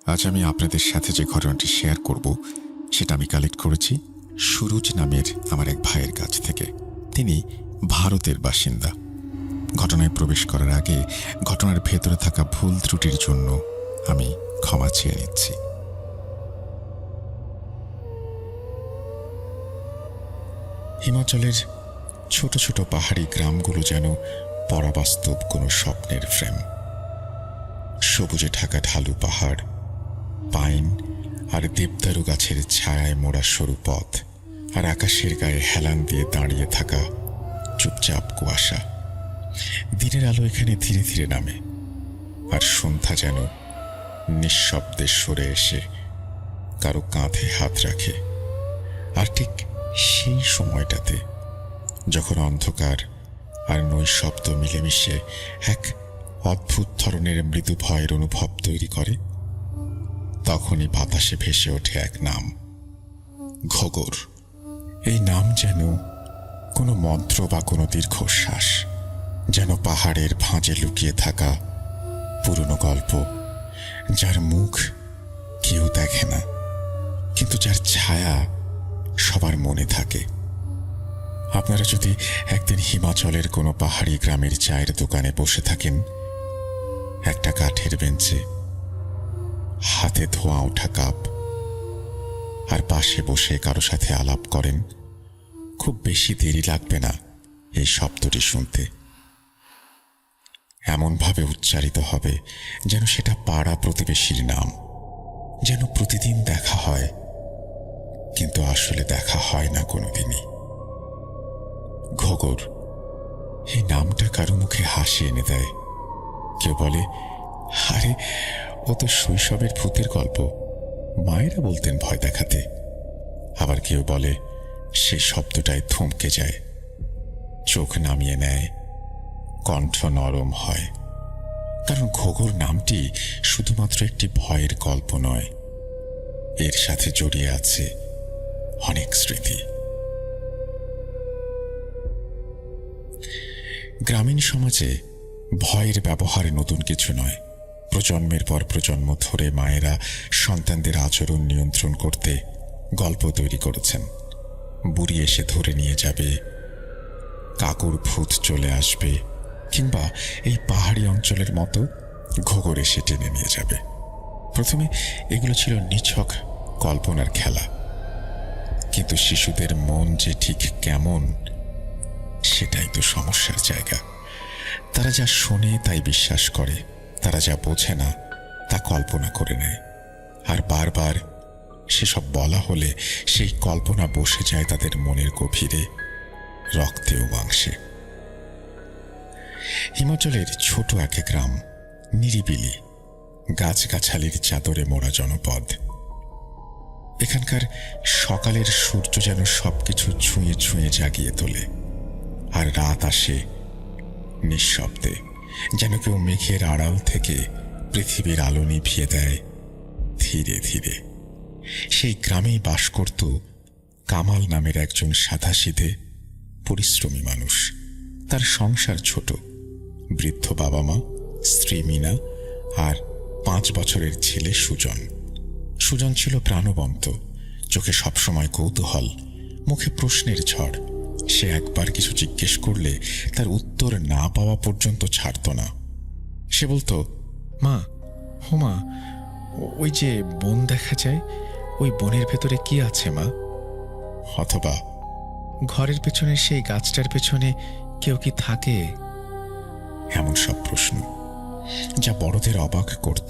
আজ আমি আপনাদের সাথে যে ঘটনাটি শেয়ার করব সেটা আমি কালেক্ট করেছি সুরজ নামের আমার এক ভাইয়ের কাছ থেকে। তিনি ভারতের বাসিন্দা। ঘটনায় প্রবেশ করার আগে ঘটনার ভেতরে থাকা ভুল ত্রুটির জন্য আমি ক্ষমা চেয়ে নিচ্ছি। হিমাচলের ছোট ছোট পাহাড়ি গ্রামগুলো যেন পরাবাস্তব কোনো স্বপ্নের ফ্রেম। সবুজে ঢাকা ঢালু পাহাড়, পাইন আর দেবদারু গাছের ছায়ায় মোড়া সরু পথ, আর আকাশের গায়ে হেলান দিয়ে দাঁড়িয়ে থাকা চুপচাপ কুয়াশা। দিনের আলো এখানে ধীরে ধীরে নামে, আর সন্ধ্যা যেন নিঃশব্দে সরে এসে কারো কাঁধে হাত রাখে। আর ঠিক সেই সময়টাতে যখন অন্ধকার আর নৈশব্দ মিলেমিশে এক অদ্ভুত ধরনের মৃদু ভয়ের অনুভব তৈরি করে, তখনই বাতাসে ভেসে ওঠে এক নাম, ঘোগর। এই নাম যেন কোনো মন্ত্র বা কোনো দীর্ঘশ্বাস, যেন পাহাড়ের ভাঁজে লুকিয়ে থাকা পুরনো গল্প, যার মুখ কেউ দেখে না কিন্তু যার ছায়া সবার মনে থাকে। আপনারা যদি একদিন হিমাচলের কোনো পাহাড়ি গ্রামের চায়ের দোকানে বসে থাকেন, একটা কাঠের বেঞ্চে, হাতে ধোঁয়া ওঠা কাপ, আর পাশে বসে কারো সাথে আলাপ করেন, খুব বেশি দেরি লাগবে না এই শব্দটি শুনতে। এমনভাবে উচ্চারিত হবে যেন সেটা পাড়া প্রতিবেশীর নাম, যেন প্রতিদিন দেখা হয় কিন্তু আসলে দেখা হয় না কোনোদিনই। ঘোগর, এই নামটা কারো মুখে হাসি এনে দেয়। কেউ বলে, আরে ও তো শৈশবের ভূতের গল্প, মায়েরা বলতেন ভয় দেখাতে। আবার কেউ বলে সেই শব্দটায় থমকে যায়, চোখ নামিয়ে নেয়, কণ্ঠ নরম হয়। কারণ ঘোগর নামটি শুধুমাত্র একটি ভয়ের গল্প নয়, এর সাথে জড়িয়ে আছে অনেক স্মৃতি। গ্রামীণ সমাজে ভয়ের ব্যবহার নতুন কিছু নয়। প্রজন্মের পর প্রজন্ম ধরে মায়েরা সন্তানদের আচরণ নিয়ন্ত্রণ করতে গল্প তৈরি করেছেন। বুড়ি এসে ধরে নিয়ে যাবে, কাকুর ভূত চলে আসবে, কিংবা এই পাহাড়ি অঞ্চলের মতো ঘোগর এসে টেনে নিয়ে যাবে। প্রথমে এগুলো ছিল নিছক কল্পনার খেলা, কিন্তু শিশুদের মন যে ঠিক কেমন, সেটাই তো সমস্যার জায়গা। তারা যা শোনে তাই বিশ্বাস করে, তারা যা বোঝে না তা কল্পনা করে নেয়, আর বারবার সেসব বলা হলে সেই কল্পনা বসে যায় তাদের মনের গভীরে, রক্তে ও মাংসে। হিমাচলের ছোট এক গ্রাম, নিরিবিলি, গাছগাছালির চাদরে মোড়া জনপদ। এখানকার সকালের সূর্য যেন সবকিছু ছুঁয়ে ছুঁয়ে জাগিয়ে তোলে, আর রাত আসে নিঃশব্দে, যেন কেউ মেঘের আড়াল থেকে পৃথিবীর আলো নিভিয়ে দেয় ধীরে ধীরে। সেই গ্রামেই বাস করত কামাল নামের একজন সাধাসিধে পরিশ্রমী মানুষ। তার সংসার ছোট, বৃদ্ধ বাবা মা, স্ত্রী মিনা আর 5 বছরের ছেলে সুজন। সুজন ছিল প্রাণবন্ত, চোখে সবসময় কৌতূহল, মুখে প্রশ্নের ঝড়। সে একবার কিছু জিজ্ঞেস করলে তার উত্তর না পাওয়া পর্যন্ত ছাড়ত না। সে বলতো, মা, হোমা, ওই যে বন দেখা যায়, ওই বনের ভেতরে কি আছে মা? অথবা, ঘরের পেছনে সেই গাছটার পেছনে কেউ কি থাকে? এমন সব প্রশ্ন যা বড়দের অবাক করত,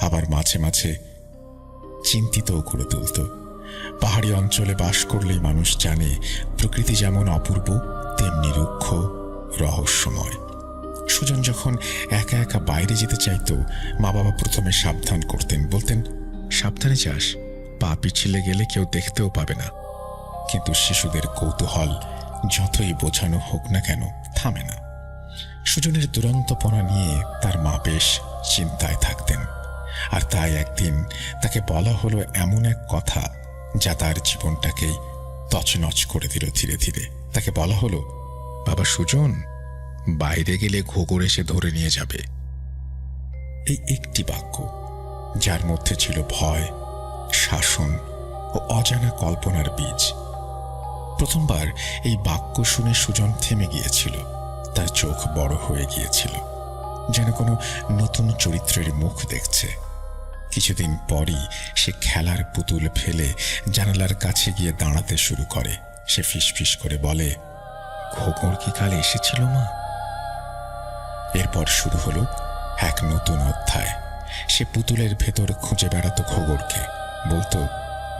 আবার মাঝে মাঝে চিন্তিতও করে তুলত। পাহাড়ি অঞ্চলে বাস করলেই মানুষ জানে প্রকৃতি যেমন অপূর্ব তেমনি রুক্ষ, রহস্যময়। সুজন যখন একা একা বাইরে যেতে চাইত, মা বাবা প্রথমে সাবধান করতেন, বলতেন, সাবধানে যাস, পা পিছলে গেলে কেউ দেখতেও পাবে না। কিন্তু শিশুদের কৌতূহল যতই বোঝানো হোক না কেন থামে না। সুজনের দুরন্তপনা নিয়ে তার মা বেশ চিন্তায় থাকতেন, আর তাই একদিন তাকে বলা হলো এমন এক কথা যা তার জীবনটাকেই তছনছ করে দিল ধীরে ধীরে। তাকে বলা হলো, বাবা সুজন, বাইরে গেলে ঘোগর এসে ধরে নিয়ে যাবে। এই একটি বাক্য যার মধ্যে ছিল ভয়, শাসন ও অজানা কল্পনার বীজ। প্রথমবার এই বাক্য শুনে সুজন থেমে গিয়েছিল। তার চোখ বড় হয়ে গিয়েছিল, যেন কোনো নতুন চরিত্রের মুখ দেখছে। কিছুদিন পরই সে খেলার পুতুল ফেলে জানালার কাছে গিয়ে দাঁড়াতে শুরু করে। সে ফিসফিস করে বলে, ঘোগর কি কাল এসেছিল মা? এরপর শুরু হলো এক নতুন অধ্যায়। সে পুতুলের ভেতর খুঁজে বেড়াতো ঘোগরকে, বলতো,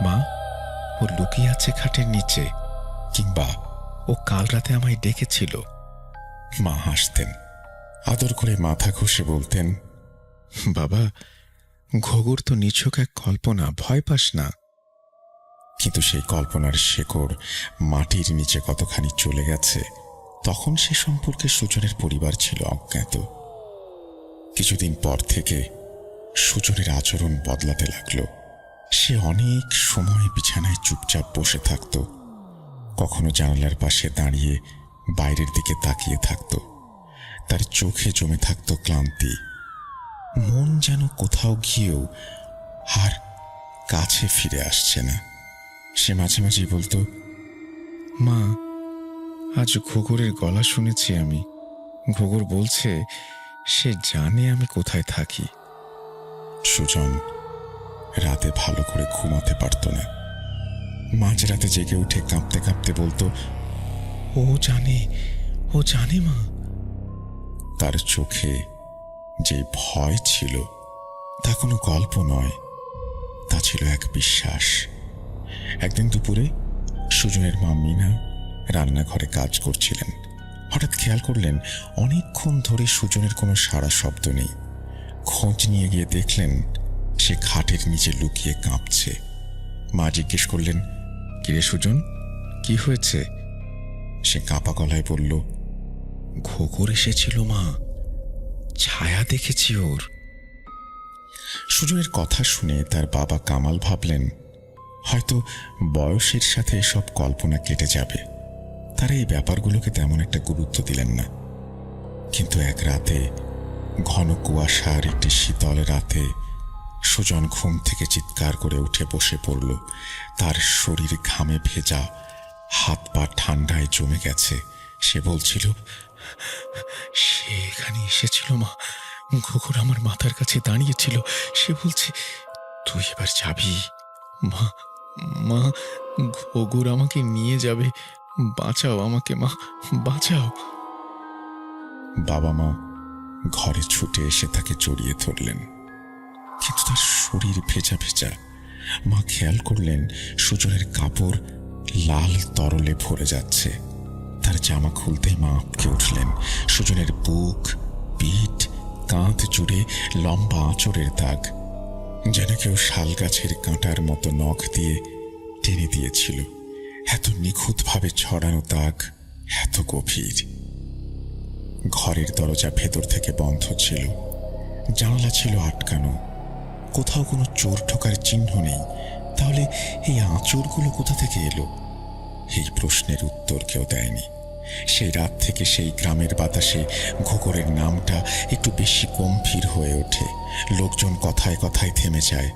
মা, ও লুকিয়ে আছে খাটের নিচে, কিংবা ও কাল রাতে আমায় ডেকেছিল। মা হাসতেন, আদর করে মাথা ঘষে বলতেন, বাবা, ঘোগর তো নিছক এক কল্পনা, ভয় পাস না। কিন্তু সেই কল্পনার শেকড় মাটির নিচে কতখানি চলে গেছে তখন সে সম্পর্কে সুজনের পরিবার ছিল অজ্ঞাত। কিছুদিন পর থেকে সুজনের আচরণ বদলাতে লাগলো। সে অনেক সময় বিছানায় চুপচাপ বসে থাকত, কখনো জানালার পাশে দাঁড়িয়ে বাইরের দিকে তাকিয়ে থাকত। তার চোখে জমে থাকত ক্লান্তি, মন যেন কোথাও গিয়েও আর কাছে ফিরে আসছে না। সে মাঝে মাঝে বলতো, মা, আজ ঘোগরের গলা শুনেছি আমি। ঘোগর বলছে সে জানে আমি কোথায় থাকি। সুজন রাতে ভালো করে ঘুমাতে পারত না। মাঝরাতে জেগে উঠে কাঁপতে কাঁপতে বলতো, ও জানে, ও জানে মা। তার চোখে যে ভয় ছিল তা কোনো গল্প নয়, তা ছিল এক বিশ্বাস। একদিন দুপুরে সুজনের মা মিনা রান্নাঘরে কাজ করছিলেন। হঠাৎ খেয়াল করলেন অনেকক্ষণ ধরে সুজনের কোনো সাড়া শব্দ নেই। খোঁজ নিয়ে গিয়ে দেখলেন সে খাটের নিচে লুকিয়ে কাঁপছে। মা জিজ্ঞেস করলেন, কিরে সুজন, কি হয়েছে? সে কাঁপা গলায় বলল, ঘোগর এসেছিল মা, ছায়া দেখেছি ওর। সুজনের কথা শুনে তার বাবা কামাল ভাবলেন হয়তো বয়সের সাথে এসব কল্পনা কেটে যাবে। তারা এই ব্যাপারগুলোকে তেমন একটা গুরুত্ব দিলেন না। কিন্তু এক রাতে, ঘন কুয়াশার একটি শীতল রাতে, সুজন ঘুম থেকে চিৎকার করে উঠে বসে পড়ল। তার শরীর ঘামে ভেজা, হাত পা ঠান্ডায় জমে গেছে। সে বলছিল, সে এখানে এসেছিল মা, ঘোগর আমার মাথার কাছে দাঁড়িয়েছিল। সে বলছে, তুই এবার যাবি মা, মা, ঘোগর আমাকে নিয়ে যাবে, বাঁচাও আমাকে মা, বাঁচাও। বাবা মা ঘরে ছুটে এসে তাকে জড়িয়ে ধরলেন, কিন্তু তার শরীর ভেজা ভেজা। মা খেয়াল করলেন সুজনের কাপড় লাল তরলে ভরে যাচ্ছে। তার জামা খুলতেই মা আঁতকে উঠলেন। সুজনের বুক, পিঠ, কাঁধ জুড়ে লম্বা আঁচড়ের দাগ, যেন কেউ শাল গাছের কাঁটার মতো নখ দিয়ে টেনে দিয়েছিল। এত নিখুঁতভাবে ছড়ানো দাগ, এত গভীর। ঘরের দরজা ভেতর থেকে বন্ধ ছিল, জানালা ছিল আটকানো। কোথাও কোনো চোর ঢোকার চিহ্ন নেই। তাহলে এই আঁচড়গুলো কোথা থেকে এলো? এই প্রশ্নের উত্তর কেউ দেয়নি। সেই রাত থেকে সেই গ্রামের বাতাসে ঘোগরের নামটা একটু বেশি গম্ভীর হয়ে ওঠে। লোকজন কথায় কথায় থেমে যায়।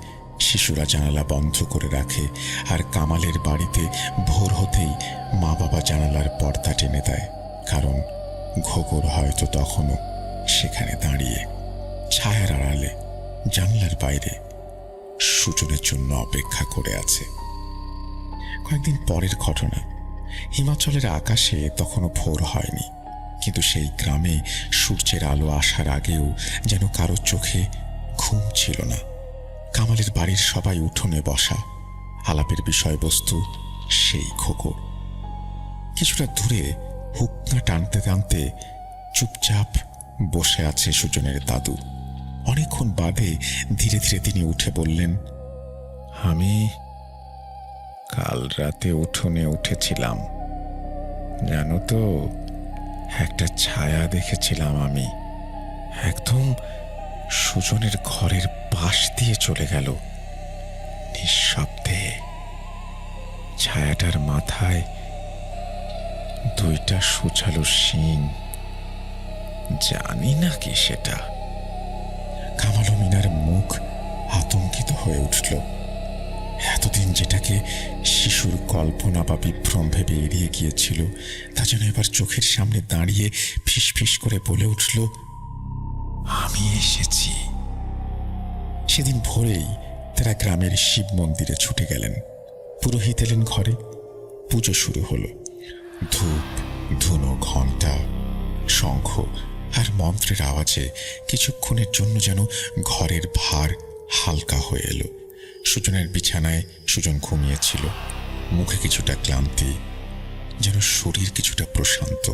শিশুরা জানালা বন্ধ করে রাখে, আর কামালের বাড়িতে ভোর হতেই মা বাবা জানালার পর্দা টেনে দেয়। কারণ ঘোগর হয়তো তখনও সেখানে দাঁড়িয়ে ছায়ার আড়ালে জানলার বাইরে সুজনের জন্য অপেক্ষা করে আছে। কয়েকদিন পরের ঘটনা। হিমাচলের আকাশে তখনও ভোর হয়নি, কিন্তু সেই গ্রামে সূর্যের আলো আসার আগেও যেন কারো চোখে ঘুম ছিল না। কামালের বাড়ির সবাই উঠোনে বসা, আলাপের বিষয়বস্তু সেই ঘোগর। কিছুটা দূরে হুক্কা টানতে টানতে চুপচাপ বসে আছে সুজনের দাদু। অনেকক্ষণ বাদে ধীরে ধীরে তিনি উঠে বললেন, আমি কাল রাতে উঠোনে উঠেছিলাম, জানো তো, একটা ছায়া দেখেছিলাম আমি। একদম সুজনের ঘরের পাশ দিয়ে চলে গেল নিঃশব্দে। ছায়াটার মাথায় দুইটা সুচালো শিং, জানি না কি সেটা। কামাল ও মিনার মুখ হয়ে উঠল। এতদিন যেটাকে শিশুর কল্পনা বা বিভ্রম ভেবে এড়িয়ে গিয়েছিল, তা যেন এবার চোখের সামনে দাঁড়িয়ে ফিস করে বলে উঠল, আমি এসেছি। সেদিন ভোরেই তারা গ্রামের শিব মন্দিরে ছুটে গেলেন। পুরোহিত এলেন ঘরে। পুজো শুরু হলো। ধূপ, ধুনো, ঘণ্টা, শঙ্খ আর মন্ত্রের আওয়াজে কিছুক্ষণের জন্য যেন ঘরের ভার হালকা হয়ে এলো। সুজনের বিছানায় সুজন ঘুমিয়েছিল। মুখে কিছুটা ক্লান্তি, যেন শরীর কিছুটা প্রশান্ত।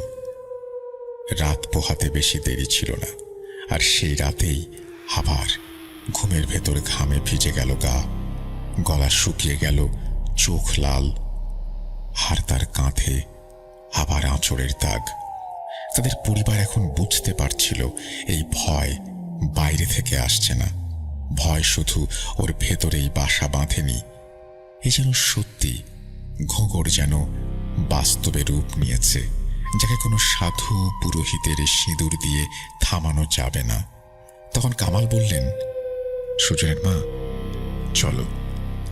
রাত পোহাতে বেশি দেরি ছিল না, আর সেই রাতেই আবার ঘুমের ভেতর ঘামে ভিজে গেল গা, গলা শুকিয়ে গেল, চোখ লাল, আর তার কাঁধে আবার আঁচড়ের দাগ। তাদের পরিবার এখন বুঝতে পারছিল এই ভয় বাইরে থেকে আসছে না, ভয় শুধু ওর ভেতরেই বাসা বাঁধেনি। এ যেন সত্যি ঘোঙর যেন বাস্তবে রূপ নিয়েছে, যাকে কোনো সাধু পুরোহিতের সিঁদুর দিয়ে থামানো যাবে না। তখন কামাল বললেন, সুজনের মা, চলো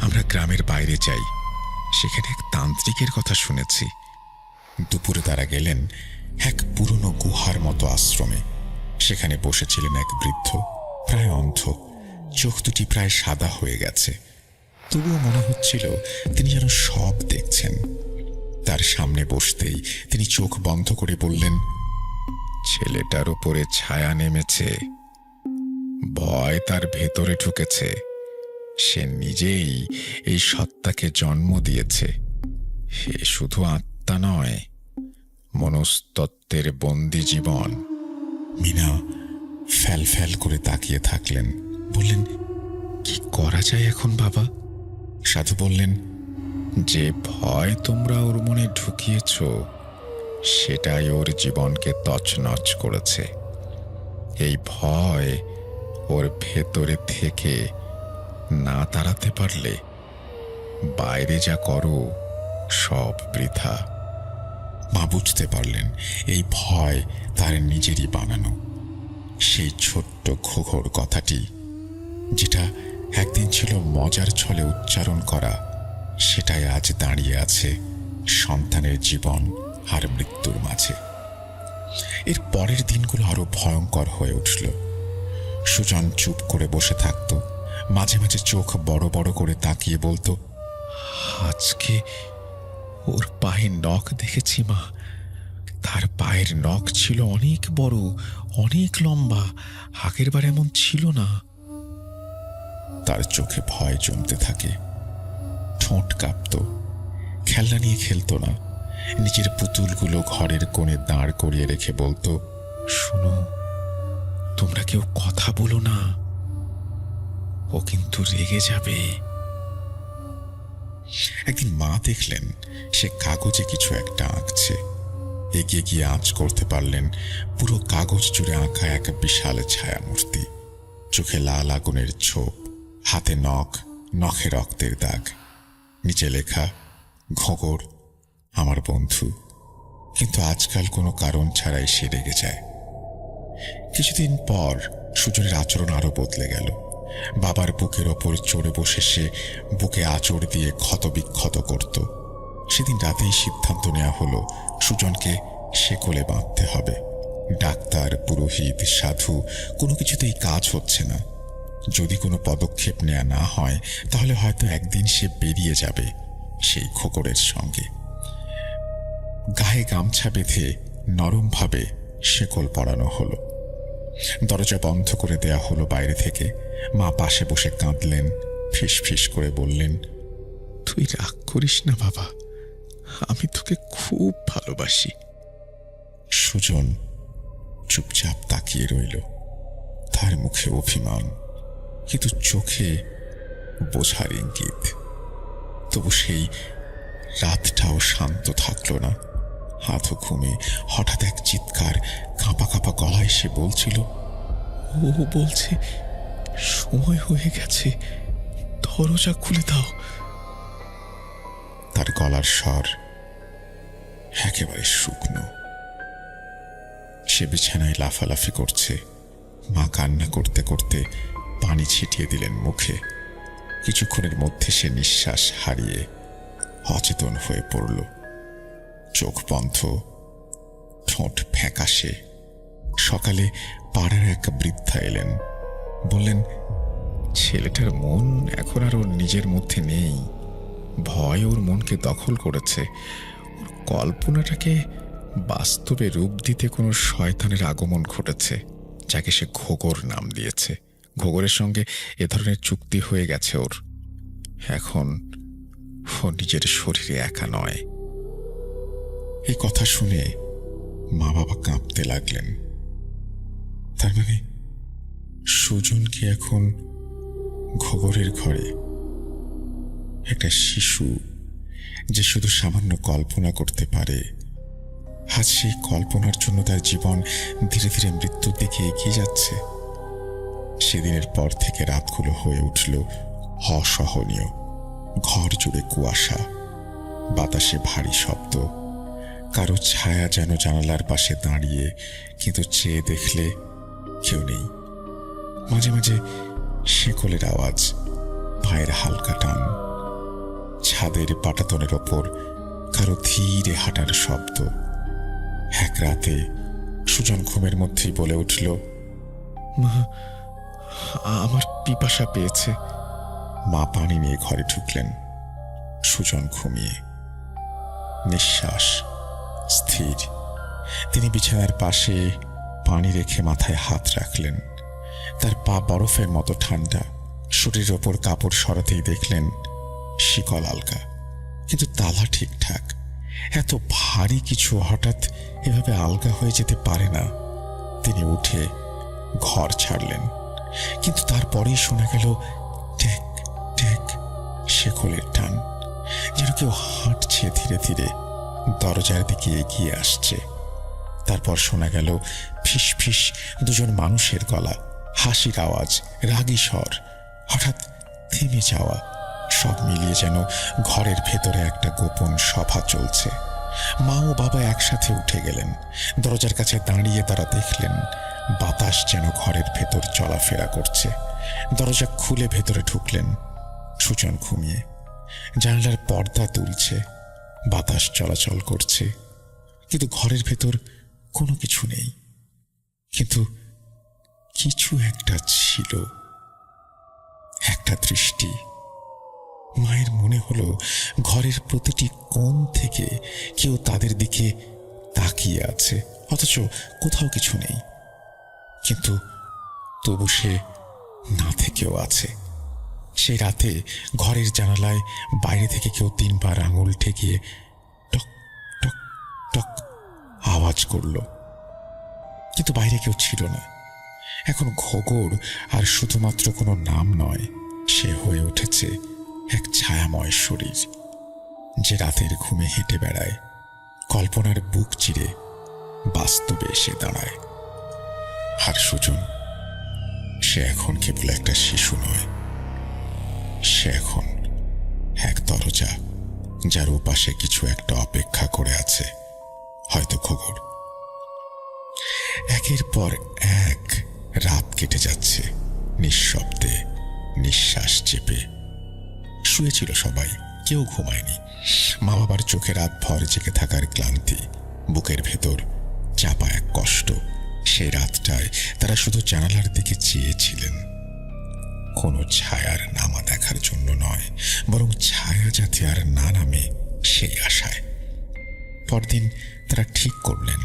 আমরা গ্রামের বাইরে যাই, সেখানে এক তান্ত্রিকের কথা শুনেছি। দুপুরে তারা গেলেন এক পুরনো গুহার মতো আশ্রমে। সেখানে বসেছিলেন এক বৃদ্ধ, প্রায় অন্ধ, চোখ দুটি প্রায় সাদা হয়ে গেছে। তবুও মনে হচ্ছিল তিনি যেন সব দেখছেন। তার সামনে বসতেই তিনি চোখ বন্ধ করে বললেন, ছেলেটার উপরে ছায়া নেমেছে, ভয় তার ভেতরে ঢুকেছে। সে নিজেই এই সত্তাকে জন্ম দিয়েছে। সে শুধু আত্মা নয়, মনস্তত্ত্বের বন্দি জীবন। মিনা ফ্যাল ফ্যাল করে তাকিয়ে থাকলেন। বললেন, কি করা যায় এখন বাবা? সাধু বললেন, যে ভয় তোমরা ওর মনে ঢুকিয়েছ, সেটাই ওর জীবনকে তছনছ করেছে। এই ভয় ওর ভেতরে থেকে না তাড়াতে পারলে বাইরে যা করো সব বৃথা। মা বুঝতে পারলেন এই ভয় তার নিজেরই বানানো। সেই ছোট্ট ঘোঘর কথাটি, যেটা একদিন ছিল মজার ছলে উচ্চারণ করা, সেটাই আজ দাঁড়িয়ে আছে সন্তানের জীবন আর মৃত্যুর মাঝে। এর পরের দিনগুলো আরো ভয়ঙ্কর হয়ে উঠল। সুজন চুপ করে বসে থাকত, মাঝে মাঝে চোখ বড় বড় করে তাকিয়ে বলতো, আজকে ওর পায়ের নখ দেখেছি মা। তার পায়ের নখ ছিল অনেক বড়, অনেক লম্বা, আগের বার এমন ছিল না। তার চোখে ভয় জমতে থাকে, ঠোঁট কাঁপত। খেলনা নিয়ে খেলতো না, নিজের পুতুলগুলো ঘরের কোণে দাঁড় করিয়ে রেখে বলতো, শোনো, তোমরা কেউ কথা বলো না, ও কিন্তু রেগে যাবে। একদিন মা দেখলেন সে কাগজে কিছু একটা আঁকছে। এগিয়ে গিয়ে আঁচ করতে পারলেন পুরো কাগজ জুড়ে আঁকা এক বিশাল ছায়ামূর্তি। চোখে লাল আগুনের ছোপ, হাতে নখ, নখে রক্তের দাগ, নিচে লেখা, ঘোঙর আমার বন্ধু। কিন্তু আজকাল কোনো কারণ ছাড়াই সে রেগে যায়। কিছুদিন পর সুজনের আচরণ আরো বদলে গেল। বাবার বুকের ওপর চড়ে বসে সে বুকে আঁচড় দিয়ে ক্ষতবিক্ষত করত। সেদিন রাতেই সিদ্ধান্ত নেওয়া হলো সুজনকে শেকলে বাঁধতে হবে। ডাক্তার, পুরোহিত, সাধু কোনো কিছুতেই কাজ হচ্ছে না। যদি কোনো পদক্ষেপ নেওয়া না হয়, তাহলে হয়তো একদিন সে বেরিয়ে যাবে সেই খোকরের সঙ্গে। গায়ে গামছা বেঁধে নরমভাবে শেকল পরানো হলো। দরজা বন্ধ করে দেয়া হলো বাইরে থেকে। মা পাশে বসে কাঁদলেন, ফিস ফিস করে বললেন, তুই রাগ করিস না বাবা, আমি তোকে খুব ভালোবাসি। সুজন চুপচাপ তাকিয়ে রইল। তার মুখে অভিমান, কিন্তু চোখে বোঝার ইঙ্গিত। তবু সেই রাতটাও শান্ত থাকল না। হাত ঘুমে হঠাৎ এক চিৎকার, কাঁপা কাঁপা গলায় সে বলছিল, ও বলছে সময় হয়ে গেছে, দরজা খুলে দাও। তার গলার স্বর একেবারে শুকনো। সে বিছানায় লাফালাফি করছে। মা কান্না করতে করতে পানি ছিটিয়ে দিলেন মুখে। কিছুক্ষণের মধ্যে সে নিঃশ্বাস হারিয়ে অচেতন হয়ে পড়ল। চোখ বন্ধ, ঠোঁট ফ্যাকাশে। সকালে পাড়ার এক বৃদ্ধা এলেন, বললেন, ছেলেটার মন এখন আর ওর নিজের মধ্যে নেই। ভয় ওর মনকে দখল করেছে। ওর কল্পনাটাকে বাস্তবে রূপ দিতে কোনো শয়তানের আগমন ঘটেছে, যাকে সে ঘোগর নাম দিয়েছে। ঘোগরের সঙ্গে এ ধরনের চুক্তি হয়ে গেছে ওর। এখন ও নিজের শরীরে একা নয়। এই কথা শুনে মা বাবা কাঁপতে লাগলেন। তার মানে সুজন কি এখন ঘোগরের ঘরে? একটা শিশু যে শুধু সামান্য কল্পনা করতে পারে, আজ সেই কল্পনার জন্য তার জীবন ধীরে ধীরে মৃত্যুর দিকে এগিয়ে যাচ্ছে। সেদিনের পর থেকে রাতগুলো হয়ে উঠল অসহনীয়। ঘর জুড়ে কুয়াশা, বাতাসে ভারী শব্দ। কারো ছায়া যেন জানালার পাশে দাঁড়িয়ে, কিন্তু চেয়ে দেখলে কেউ নেই। মাঝে মাঝে শিকলের আওয়াজ, পায়ের হালকা টান, ছাদের পাটাতনের ওপর কারো ধীরে হাঁটার শব্দ। এক রাতে সুজন ঘুমের মধ্যেই বলে উঠল, মা, আমার পিপাসা পেয়েছে। মা পানি নিয়ে ঘরে ঢুকলেন। সুজন ঘুমিয়ে, নিঃশ্বাস স্থির। তিনি বিছানার পাশে পানি রেখে মাথায় হাত রাখলেন। তার পা বরফের মতো ঠান্ডা। শরীরের ওপর কাপড় সরাতেই দেখলেন শিকল আলগা, কিন্তু তালা ঠিকঠাক। এত ভারী কিছু হঠাৎ এভাবে আলগা হয়ে যেতে পারে না। তিনি উঠে ঘর ছাড়লেন, কিন্তু তারপরেই শোনা গেল টেক টেক, শিকলের টান, যেন কেউ হাঁটছে ধীরে ধীরে, দরজার দিকে এগিয়ে আসছে। তারপর শোনা গেল ফিস ফিস দুজন মানুষের গলা, হাসির আওয়াজ, রাগী স্বর, হঠাৎ থেমে যাওয়া। সব মিলিয়ে যেন ঘরের ভেতরে একটা গোপন সভা চলছে। মা ও বাবা একসাথে উঠে গেলেন। দরজার কাছে দাঁড়িয়ে তারা দেখলেন বাতাস যেন ঘরের ভেতর চলাফেরা করছে। দরজা খুলে ভেতরে ঢুকলেন। সুজন ঘুমিয়ে, জানলার পর্দা তুলছে, বাতাস চলাচল করছে, কিন্তু ঘরের ভেতর কোনো কিছু নেই। কিন্তু কিছু একটা ছিল, একটা দৃষ্টি। মায়ের মনে হলো ঘরের প্রতিটি কোণ থেকে কেউ তাদের দিকে তাকিয়ে আছে, অথচ কোথাও কিছু নেই। কিন্তু তবু সে না থেকেও আছে। সেই রাতে ঘরের জানালায় বাইরে থেকে কেউ 3 বার আঙুল ঠেকিয়ে টক টক টক আওয়াজ করল, কিন্তু বাইরে কেউ ছিল না। এখন ঘোগর আর শুধুমাত্র কোনো নাম নয়, সে হয়ে উঠেছে এক ছায়াময় শরীর, যে রাতের ঘুমে হেঁটে বেড়ায়, কল্পনার বুক চিরে বাস্তবে এসে দাঁড়ায়। আর সুজন, সে এখন কেবল একটা শিশু নয়, সে এখন এক দরজা, যার ওপাশে কিছু একটা অপেক্ষা করে আছে, হয়তো ঘোগর। একের পর এক রাত কেটে যাচ্ছে নিঃশব্দে, নিঃশ্বাস চেপে। শুয়েছিল সবাই, কেউ ঘুমায়নি। মা বাবার চোখে রাত ভর জেগে থাকার ক্লান্তি, বুকের ভেতর চাপা এক কষ্ট। সেই রাতটায় তারা শুধু জানালার দিকে চেয়েছিলেন, কোনো ছায়ার নামা দেখার জন্য নয়, বরং ছায়া যাতে আর না নামে সেই আশায়। পরদিন তারা ঠিক করলেন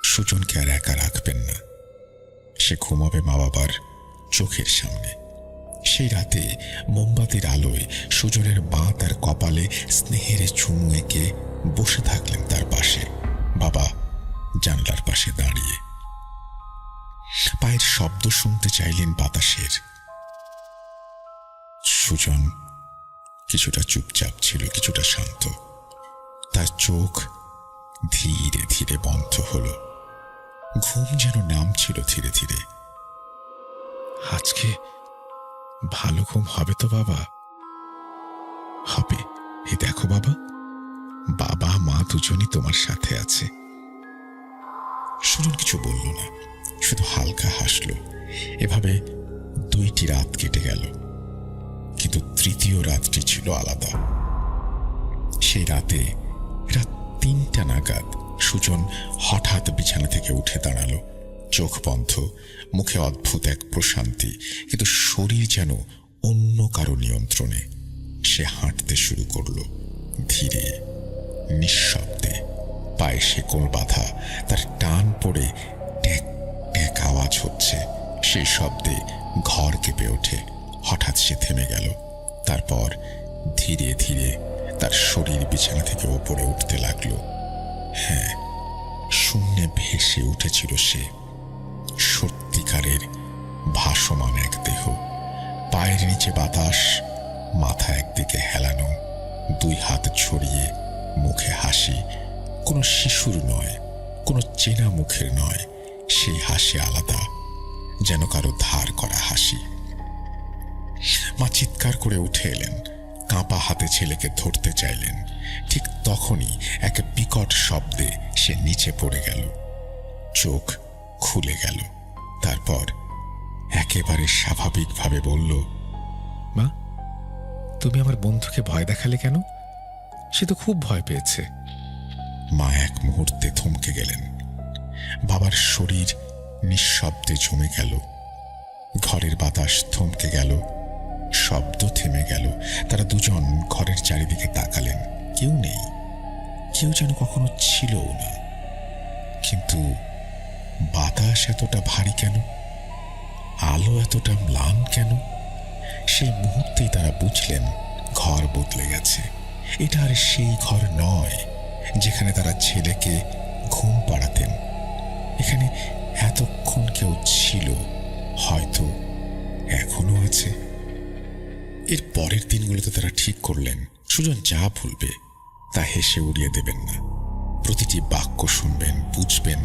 সুজনকে আর একা রাখবেন না, সে ঘুমাবে মা বাবার চোখের সামনে। সেই রাতে মোমবাতির আলোয় সুজনের মা তার কপালে স্নেহের চুমু এঁকে বসে থাকলেন তার পাশে। বাবা জানলার পাশে দাঁড়িয়ে পায়ের শব্দ শুনতে চাইলেন বাতাসের। সুজন কিছুটা চুপচাপ ছিল, কিছুটা শান্ত। তার চোখ ধীরে ধীরে বন্ধ হলো, ঘুম যেন নামছিল ধীরে ধীরে। আজকে ভালো ঘুম হবে তো বাবা? হবে। এই দেখো বাবা, বাবা মা দুজনই তোমার সাথে আছে। সুজন কিছু বলল না, শুধু হালকা হাসলো। এভাবে 2টি রাত কেটে গেল, কিন্তু কিন্তু তৃতীয় রাতটি ছিল আলাদা। সেই রাতে রাত ৩টা নাগাদ সুজন হঠাৎ বিছানা থেকে উঠে দাঁড়ালো। চোখ বন্ধ, মুখে অদ্ভুত এক প্রশান্তি, কিন্তু শরীর যেন অন্য কারো নিয়ন্ত্রণে। সে হাঁটতে শুরু করলো, ধীরে নিঃশব্দে। পায়ে শেকল বাঁধা, তার টান পড়ে ট্যাক ট্যাক আওয়াজ হচ্ছে। সেই শব্দে ঘর কেঁপে ওঠে। হঠাৎ সে থেমে গেল। তারপর ধীরে ধীরে তার শরীর বিছানা থেকে ওপরে উঠতে লাগলো। হ্যাঁ, শূন্যে ভেসে উঠেছিল সে। সত্যিকারের ভাসমান এক দেহ। পায়ের নিচে বাতাস, মাথা একদিকে হেলানো, 2 হাত ছড়িয়ে, মুখে হাসি। কোনো শিশুর নয়, কোনো চেনা মুখের নয়। সেই হাসি আলাদা, যেন কারো ধার করা হাসি। মা চিৎকার করে উঠে এলেন, কাঁপা হাতে ছেলেকে ধরতে চাইলেন। ঠিক তখনই এক বিকট শব্দে সে নিচে পড়ে গেল। চোখ খুলে গেল। তারপর একেবারে স্বাভাবিকভাবে বলল, মা, তুমি আমার বন্ধুকে ভয় দেখালে কেন? সে তো খুব ভয় পেয়েছে। মা এক মুহূর্তে থমকে গেলেন। বাবার শরীর নিঃশব্দে জমে গেল। ঘরের বাতাস থমকে গেল, শব্দ থেমে গেল। তারা দুজন ঘরের চারিদিকে তাকালেন। কেউ নেই, কেউ যেন কখনো ছিলও না। কিন্তু বাতাস এতটা ভারী কেন? আলো এতটা ম্লান কেন? সেই মুহূর্তেই তারা বুঝলেন ঘর বদলে গেছে। এটা আর সেই ঘর নয় যেখানে তারা ছেলেকে ঘুম পাড়াতেন। এখানে এতক্ষণ কেউ ছিল, হয়তো এখনো আছে। এর পরের দিনগুলোতে তারা ঠিক করলেন সুজন যা ভুলবে তা হেসে উড়িয়ে দেবেন না। প্রতিটি বাক্য শুনবেন, বুঝবেন,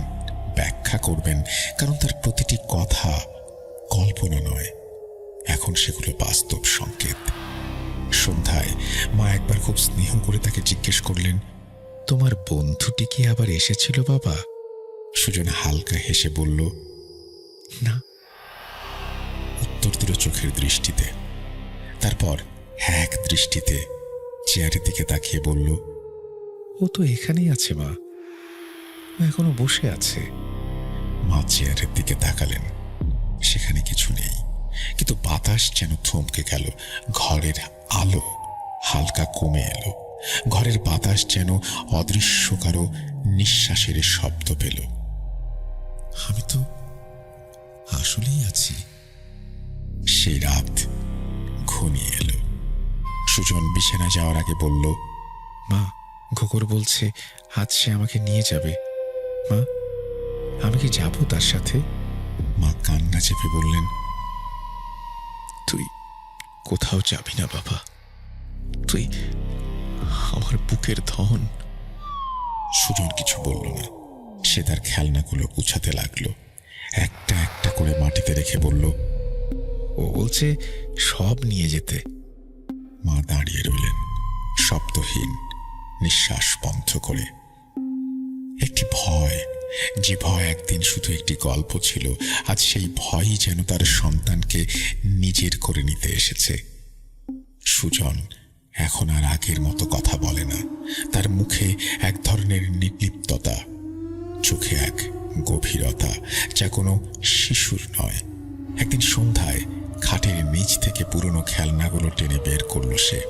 ব্যাখ্যা করবেন, কারণ তার প্রতিটি কথা কল্পনা নয়, এখন সেগুলো বাস্তব সংকেত। সন্ধ্যায় মা একবার খুব স্নেহ করে তাকে জিজ্ঞেস করলেন, তোমার বন্ধুটি কি আবার এসেছিল বাবা? সুজন হালকা হেসে বলল, না। উত্তর দিল চোখের দৃষ্টিতে। তারপর এক দৃষ্টিতে চেয়ারের দিকে তাকিয়ে বলল, ও তো এখানেই আছে মা, ও এখনো বসে আছে। মা চেয়ারের দিকে তাকালেন। সেখানে কিছু নেই, কিন্তু বাতাস যেন থমকে গেল। ঘরের আলো হালকা কমে এলো। ঘরের বাতাস যেন অদৃশ্য কারো নিঃশ্বাসের শব্দ পেল। আমি তো আসলেই আছি। সেই রাত ঘনিয়ে এলো। সুজন বিছানা যাওয়ার আগে বলল, মা, ঘোকর বলছে আজ সে আমাকে নিয়ে যাবে। মা, আমি কি যাব তার সাথে? মা কান্না চেপে বললেন, তুই কোথাও যাবি না বাবা, তুই আমার বুকের ধন। সুজন কিছু বলল না। সে তার খেলনাগুলো গুছাতে লাগলো। একটা একটা করে মাটিতে রেখে বলল, ও বলছে সব নিয়ে যেতে। মা দাঁড়িয়ে রইলেন, শব্দহীন, নিঃশ্বাস বন্ধ করে। একটি ভয়, যে ভয় একদিন শুধু একটি গল্প ছিল, আজ সেই ভয়ই যেন তার সন্তানকে নিজের করে নিতে এসেছে। সুজন এখন আর আগের মতো কথা বলে না। তার মুখে এক ধরনের নির্লিপ্ততা, চোখে এক গভীরতা যা কোনো শিশুর নয়। একদিন সন্ধ্যায় খাটের নিচ থেকে পুরনো খেলনাগুলো টেনে বের করল সে।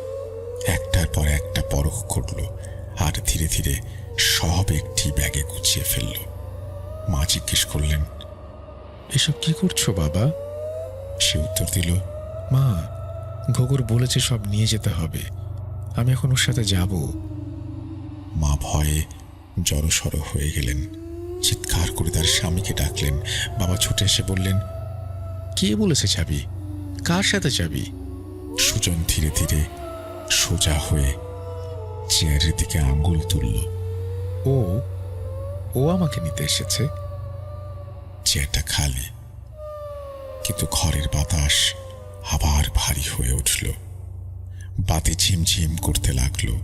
একটার পর একটা পরখ করল, আর ধীরে ধীরে সব একটি ব্যাগে গুছিয়ে ফেলল। মা জিজ্ঞেস করলেন, এসব কি করছো বাবা? সে উত্তর দিল, মা, ঘোগর বলেছে সব নিয়ে যেতে হবে, আমি এখন ওর সাথে যাব। মা ভয়ে জড়সড় হয়ে গেলেন। চিৎকার করে তার স্বামীকে ডাকলেন। বাবা ছুটে এসে বললেন, কে বলেছে যাবি? কার সাথে যাবি? সুজন ধীরে ধীরে সোজা হয়ে চেয়ারের দিকে আঙ্গুল তুলল। ও ও আমাকে নিতে এসেছে। চেয়ারটা খালি, কিন্তু ঘরের বাতাস আবার ভারী হয়ে উঠল। বাতি ঝিমঝিম করতে লাগলো।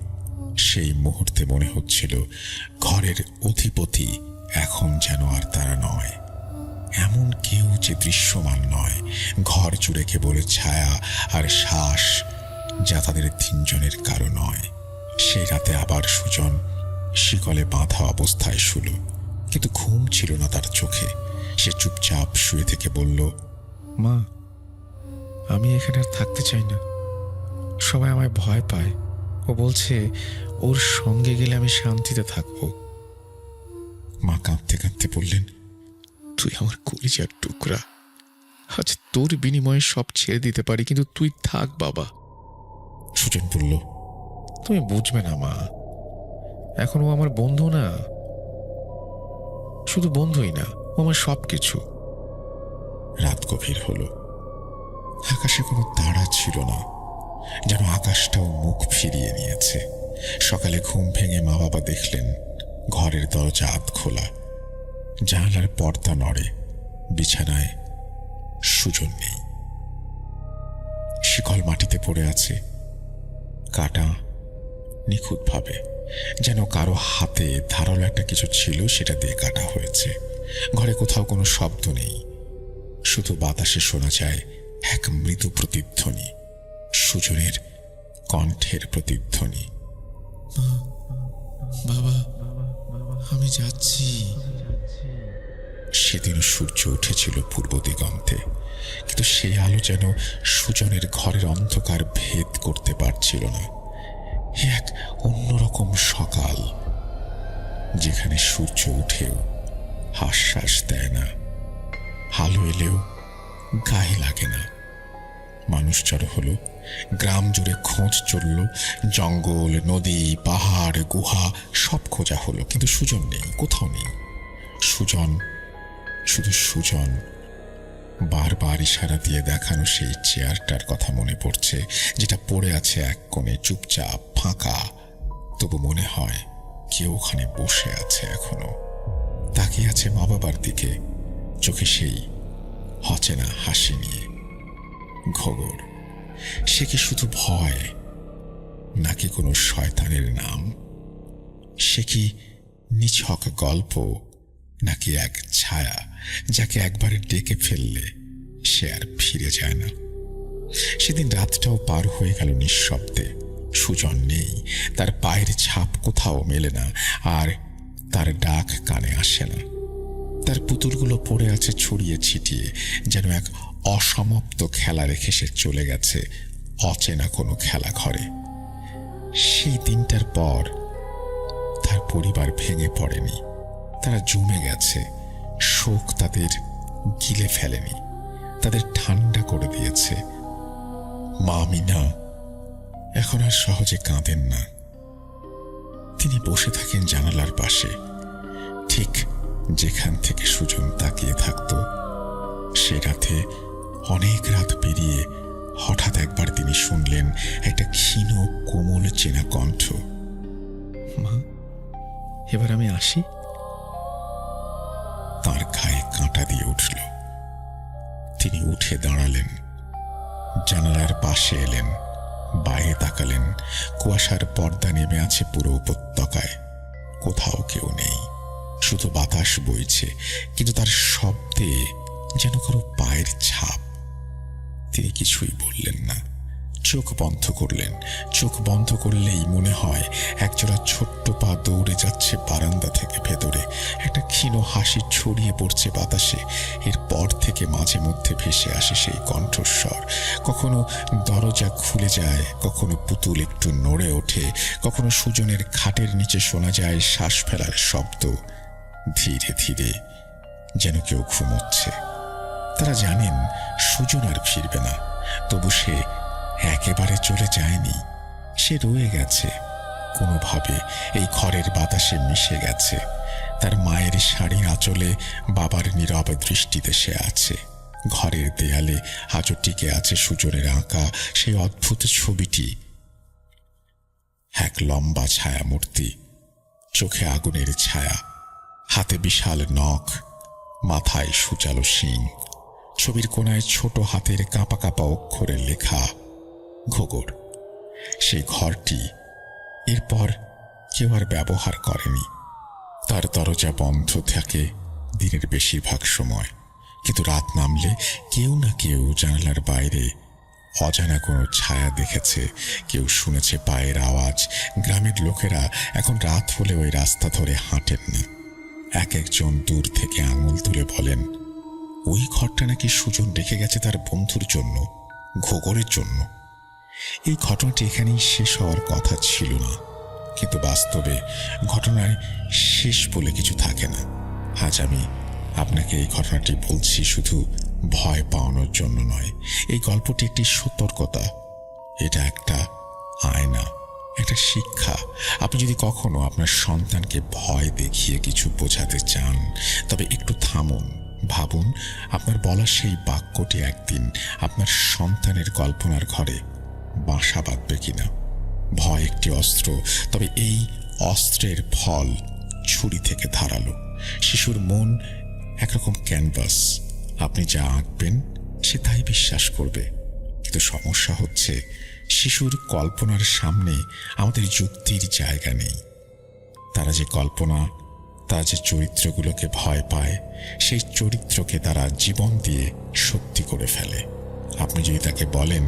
সেই মুহূর্তে মনে হচ্ছিল ঘরের অধিপতি এখন যেন আর তারা নয়। এমন কেউ যে দৃশ্যমান নয়। ঘর জুড়ে কেবল ছায়া আর শ্বাস, যা তাদের তিনজনের কারো নয়। সেই রাতে আবার সুজন শিকলে বাঁধা অবস্থায় শুল, কিন্তু ঘুম ছিল না তার চোখে। সে চুপচাপ শুয়ে থেকে বলল, মা, আমি এখানে আর থাকতে চাই না। সবাই আমায় ভয় পায়। ও বলছে ওর সঙ্গে গেলে আমি শান্তিতে থাকবো। মা কাঁদতে কাঁদতে বললেন, তুই আমার কলিজার টুকরা। আজ তোর বিনিময়ে সব ছেড়ে দিতে পারি, কিন্তু তুই থাক বাবা। সুজন বলল, তুমি বুঝবে না মা, এখন ও আমার বন্ধু না, শুধু বন্ধুই না, ও আমার সব কিছু। রাত গভীর হলো। আকাশে কোনো তারা ছিল না, যেন আকাশটাও মুখ ফিরিয়ে নিয়েছে। সকালে ঘুম ভেঙে মা বাবা দেখলেন ঘরের দরজা আধ খোলা, জানালার পর্দা নড়ে, বিছানায় সুজন নেই। শিকল মাটিতে পড়ে আছে, কাটা নিখুঁতভাবে, যেন কারো হাতে ধারালো একটা কিছু ছিল, সেটা দিয়ে কাটা হয়েছে। ঘরে কোথাও কোনো শব্দ নেই, শুধু বাতাসে শোনা যায় এক মৃদু প্রতিধ্বনি, সুজনের কণ্ঠের প্রতিধ্বনি। বাবা, আমি যাচ্ছি। সেদিন সূর্য উঠেছিল পূর্ব দিগন্তে, কিন্তু সেই আলো যেন সুজনের ঘরের অন্ধকার ভেদ করতে পারছিল না। এক অন্যরকম সকাল, যেখানে সূর্য উঠেও আশ্বাস দেয় না, আলো এলেও গায়ে লাগে না। মানুষ জড়ো হলো, গ্রাম জুড়ে খোঁজ চলল, জঙ্গল, নদী, পাহাড়, গুহা সব খোঁজা হলো, কিন্তু সুজন নেই, কোথাও নেই। সুজন, শুধু সুজন। বারবার ইশারা দিয়ে দেখানো সেই চেয়ারটার কথা মনে পড়ছে, যেটা পড়ে আছে এক কোণে, চুপচাপ, ফাঁকা। তবু মনে হয় কেউ ওখানে বসে আছে এখনো, তাকিয়ে আছে মা বাবার দিকে, চোখে সেই অচেনা হাসি নিয়ে। ঘোগর, সে কি শুধু ভয়, নাকি কোনো শয়তানের নাম? সে কি নিছক গল্প, নাকি এক ছায়া যাকে একবার ডেকে ফেললে সে আর ফিরে যায় না? সেদিন রাতটাও পার হয়ে গেল নিঃশব্দে। সুজন নেই, তার পায়ের ছাপ কোথাও মেলে না, আর তার ডাক কানে আসে না। তার পুতুলগুলো পড়ে আছে ছড়িয়ে ছিটিয়ে, যেন এক অসমাপ্ত খেলা রেখে সে চলে গেছে অচেনা কোনো খেলা ঘরে। সেই দিনটার পর তার পরিবার ভেঙে পড়েনি, তারা জমে গেছে। শোক তাদের গিলে ফেলেনি, তাদের ঠান্ডা করে দিয়েছে। মা মিনা এখন আর সহজে কাঁদেন না। তিনি বসে থাকেন জানালার পাশে, ঠিক যেখান থেকে সুজন তাকিয়ে থাকত। সে রাতে অনেক রাত পেরিয়ে হঠাৎ একবার তিনি শুনলেন একটা ক্ষীণ কোমল চেনা কণ্ঠ। মা, এবার আমি আসি। তার গায়ে কাঁটা দিয়ে উঠল। তিনি উঠে দাঁড়ালেন, জানালার পাশে এলেন, বাইরে তাকালেন। কুয়াশার পর্দা নেমে আছে পুরো উপত্যকায়, কোথাও কেউ নেই, শুধু বাতাস বইছে, কিন্তু তার শব্দে যেন কারো পায়ের ছাপ। তিনি কিছুই বললেন না, চোখ বন্ধ করলেন। চোখ বন্ধ করলেই মনে হয় একজোড়া ছোট্ট পা দৌড়ে যাচ্ছে বারান্দা থেকে ভেতরে, একটা ক্ষীণ হাসি ছড়িয়ে পড়ছে বাতাসে। এরপর থেকে মাঝে মধ্যে ভেসে আসে সেই কণ্ঠস্বর। কখনো দরজা খুলে যায়, কখনো পুতুল একটু নড়ে ওঠে, কখনো সুজনের খাটের নিচে শোনা যায় শ্বাস ফেলার শব্দ, ধীরে ধীরে, যেন কেউ ঘুমোচ্ছে। তারা জানেন সুজন আর ফিরবে না, তবু সে একেবারে চলে যায়নি। সে রয়ে গেছে, কোনোভাবে এই ঘরের বাতাসে মিশে গেছে। তার মায়ের শাড়ির আঁচলে বাবার নীরব দৃষ্টিতে সে আছে। ঘরের দেয়ালে আজও টিকে আছে সুজনের আঁকা সেই অদ্ভুত ছবিটি, এক লম্বা ছায়া মূর্তি, চোখে আগুনের ছায়া, হাতে বিশাল নখ, মাথায় সুচালো শিং। ছবির কোনায় ছোট হাতের কাঁপা কাঁপা অক্ষরে লেখা ঘোগর। সেই ঘরটি এরপর কেউ আর ব্যবহার করেনি। তার দরজা বন্ধ থাকে দিনের বেশিরভাগ সময়, কিন্তু রাত নামলে কেউ না কেউ জানালার বাইরে অজানা কোনো ছায়া দেখেছে, কেউ শুনেছে পায়ের আওয়াজ। গ্রামের লোকেরা এখন রাত হলে ওই রাস্তা ধরে হাঁটেন না। এক একজন দূর থেকে আঙুল তুলে বলেন, ওই ঘরটা নাকি সুজন রেখে গেছে তার বন্ধুর জন্য, ঘোগরের জন্য। এই ঘটনাটি এখানেই শেষ হওয়ার কথা ছিল না, কিন্তু বাস্তবে ঘটনায় শেষ বলে কিছু থাকে না। আজ আমি আপনাকে এই ঘটনাটি বলছি শুধু ভয় পাওয়ানোর জন্য নয়। এই গল্পটি একটি সতর্কতা, এটা একটা আয়না, একটা শিক্ষা। আপনি যদি কখনো আপনার সন্তানকে ভয় দেখিয়ে কিছু বোঝাতে চান, তবে একটু থামুন, ভাবুন আপনার বলা সেই বাক্যটি একদিন আপনার সন্তানের কল্পনার ঘরে বাসা বাঁধবে কিনা। ভয় একটি অস্ত্র, তবে এই অস্ত্রের ফল ছুরি থেকে ধারালো। শিশুর মন একরকম ক্যানভাস, আপনি যা আঁকবেন সে তাই বিশ্বাস করবে। কিন্তু সমস্যা হচ্ছে শিশুর কল্পনার সামনে আমাদের যুক্তির জায়গা নেই। তারা যে কল্পনা, তারা যে চরিত্রগুলোকে ভয় পায়, সেই চরিত্রকে তারা জীবন দিয়ে সত্যি করে ফেলে। আপনি যদি তাকে বলেন